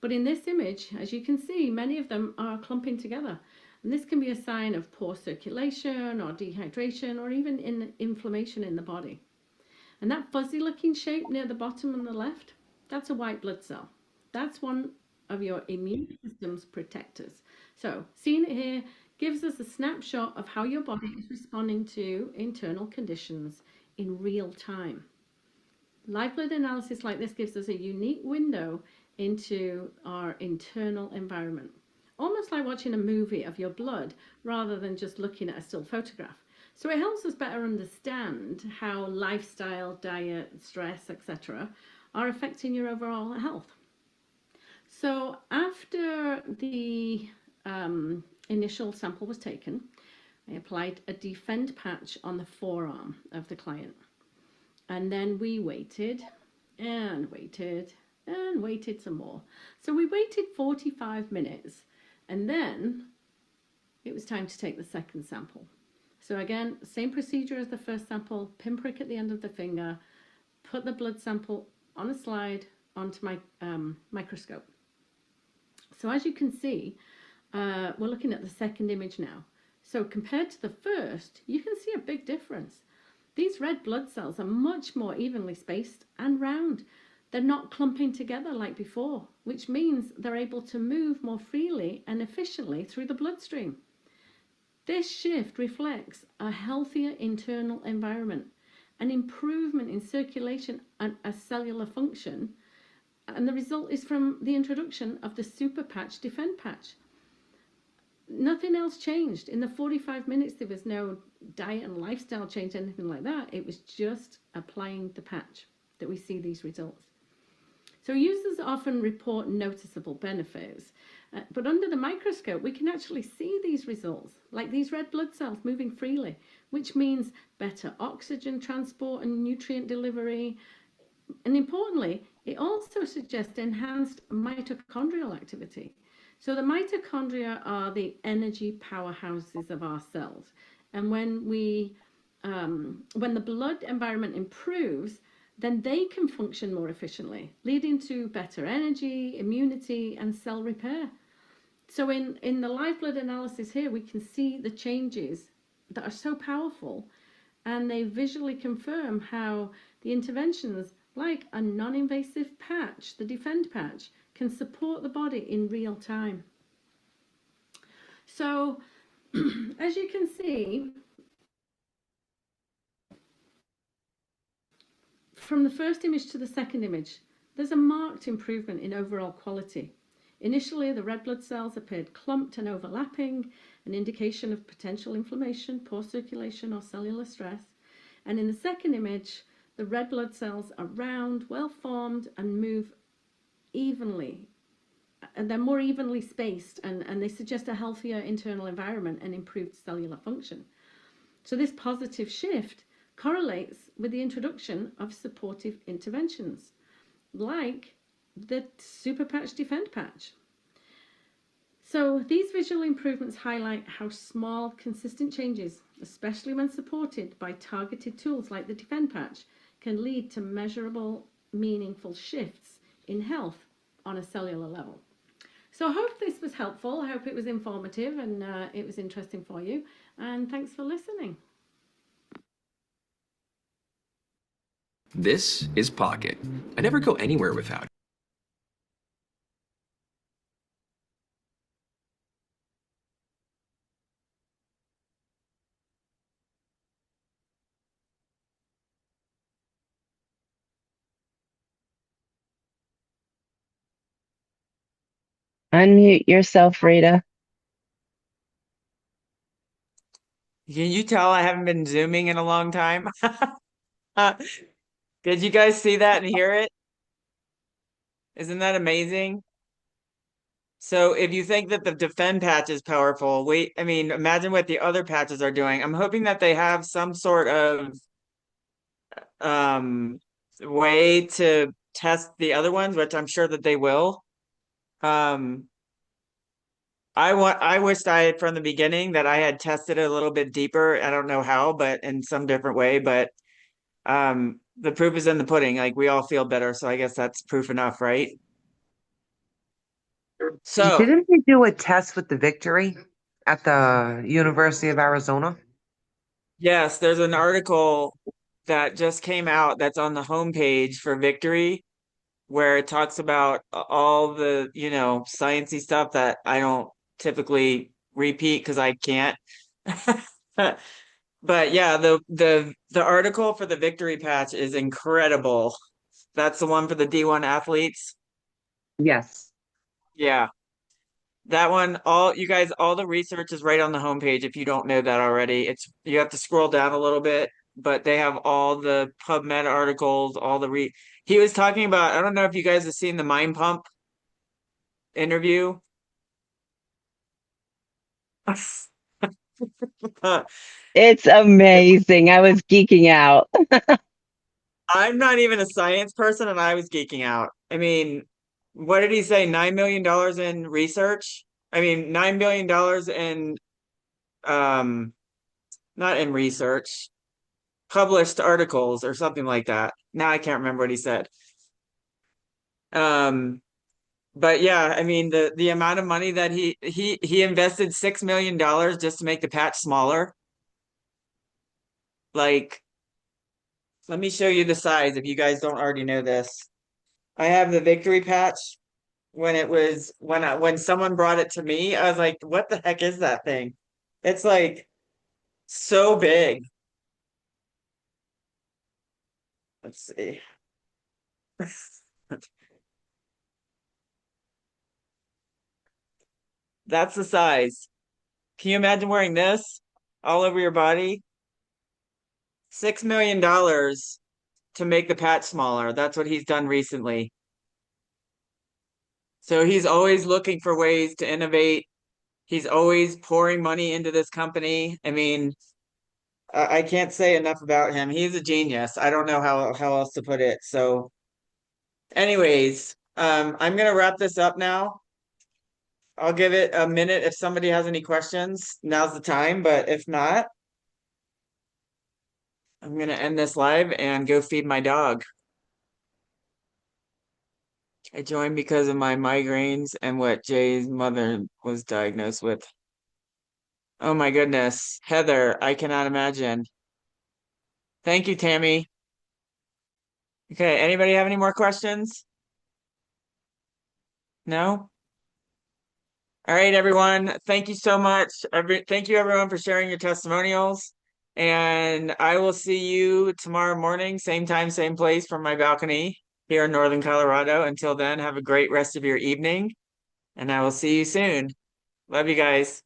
Speaker 11: But in this image, as you can see, many of them are clumping together. And this can be a sign of poor circulation or dehydration or even inflammation in the body. And that fuzzy looking shape near the bottom on the left, that's a white blood cell. That's one of your immune system's protectors. So seeing it here gives us a snapshot of how your body is responding to internal conditions in real time. Live blood analysis like this gives us a unique window into our internal environment. Almost like watching a movie of your blood rather than just looking at a still photograph. So it helps us better understand how lifestyle, diet, stress, etc. are affecting your overall health. So after the initial sample was taken, I applied a defend patch on the forearm of the client. And then we waited and waited and waited some more. So we waited 45 minutes and then it was time to take the second sample. So again, same procedure as the first sample, pinprick at the end of the finger, put the blood sample on a slide onto my microscope. So as you can see, we're looking at the second image now. So compared to the first, you can see a big difference. These red blood cells are much more evenly spaced and round. They're not clumping together like before, which means they're able to move more freely and efficiently through the bloodstream. This shift reflects a healthier internal environment, an improvement in circulation and a cellular function, and the result is from the introduction of the super patch defend patch. Nothing else changed. In the 45 minutes, there was no diet and lifestyle change, anything like that. It was just applying the patch that we see these results. So users often report noticeable benefits, but under the microscope, we can actually see these results, like these red blood cells moving freely, which means better oxygen transport and nutrient delivery. And importantly, it also suggests enhanced mitochondrial activity. So the mitochondria are the energy powerhouses of our cells. And when the blood environment improves, then they can function more efficiently, leading to better energy, immunity, and cell repair. So in the live blood analysis here, we can see the changes that are so powerful, and they visually confirm how the interventions like a non-invasive patch, the defend patch, can support the body in real time. So as you can see, from the first image to the second image, there's a marked improvement in overall quality. Initially, the red blood cells appeared clumped and overlapping, an indication of potential inflammation, poor circulation, or cellular stress. And in the second image, the red blood cells are round, well formed, and move evenly. And they're more evenly spaced, and they suggest a healthier internal environment and improved cellular function. So this positive shift correlates with the introduction of supportive interventions, like the Super Patch Defend Patch. So these visual improvements highlight how small, consistent changes, especially when supported by targeted tools like the Defend Patch, can lead to measurable, meaningful shifts in health on a cellular level. So I hope this was helpful. I hope it was informative and it was interesting for you. And thanks for listening.
Speaker 13: This is Pocket. I never go anywhere without it.
Speaker 4: Unmute yourself, Rita.
Speaker 1: Can you tell I haven't been Zooming in a long time? Did you guys see that and hear it? Isn't that amazing? So if you think that the Defend patch is powerful, wait, I mean, imagine what the other patches are doing. I'm hoping that they have some sort of way to test the other ones, which I'm sure that they will. I wished I had from the beginning that I had tested it a little bit deeper. I don't know how, but in some different way. But the proof is in the pudding. Like we all feel better, so I guess that's proof enough, right? So
Speaker 14: Didn't they do a test with the Victory at the University of Arizona?
Speaker 1: yes, there's an article that just came out that's on the homepage for Victory where it talks about all the, sciencey stuff that I don't typically repeat because I can't. But yeah, the article for the Victory patch is incredible. That's the one for the D1 athletes.
Speaker 14: Yes.
Speaker 1: Yeah. That one, all the research is right on the homepage if you don't know that already. You have to scroll down a little bit, but they have all the PubMed articles, he was talking about, I don't know if you guys have seen the Mind Pump interview.
Speaker 4: It's amazing. I was geeking out.
Speaker 1: I'm not even a science person and I was geeking out. I mean, what did he say? $9 million in research? I mean, $9 billion in not in research, published articles or something like that. Now I can't remember what he said. But yeah, I mean the amount of money that he invested $6 million just to make the patch smaller. Like, let me show you the size if you guys don't already know this. I have the Victory patch. When someone brought it to me, I was like, what the heck is that thing? It's like so big. Let's see. That's the size. Can you imagine wearing this all over your body? $6 million to make the patch smaller. That's what he's done recently. So he's always looking for ways to innovate. He's always pouring money into this company. I mean, I can't say enough about him. He's a genius. I don't know how else to put it. So anyways, I'm gonna wrap this up now. I'll give it a minute if somebody has any questions. Now's the time, but if not, I'm gonna end this live and go feed my dog. I joined because of my migraines and what Jay's mother was diagnosed with. Oh my goodness. Heather, I cannot imagine. Thank you, Tammy. Okay, anybody have any more questions? No? All right, everyone. Thank you so much. Thank you, everyone, for sharing your testimonials. And I will see you tomorrow morning, same time, same place from my balcony here in Northern Colorado. Until then, have a great rest of your evening, and I will see you soon. Love you guys.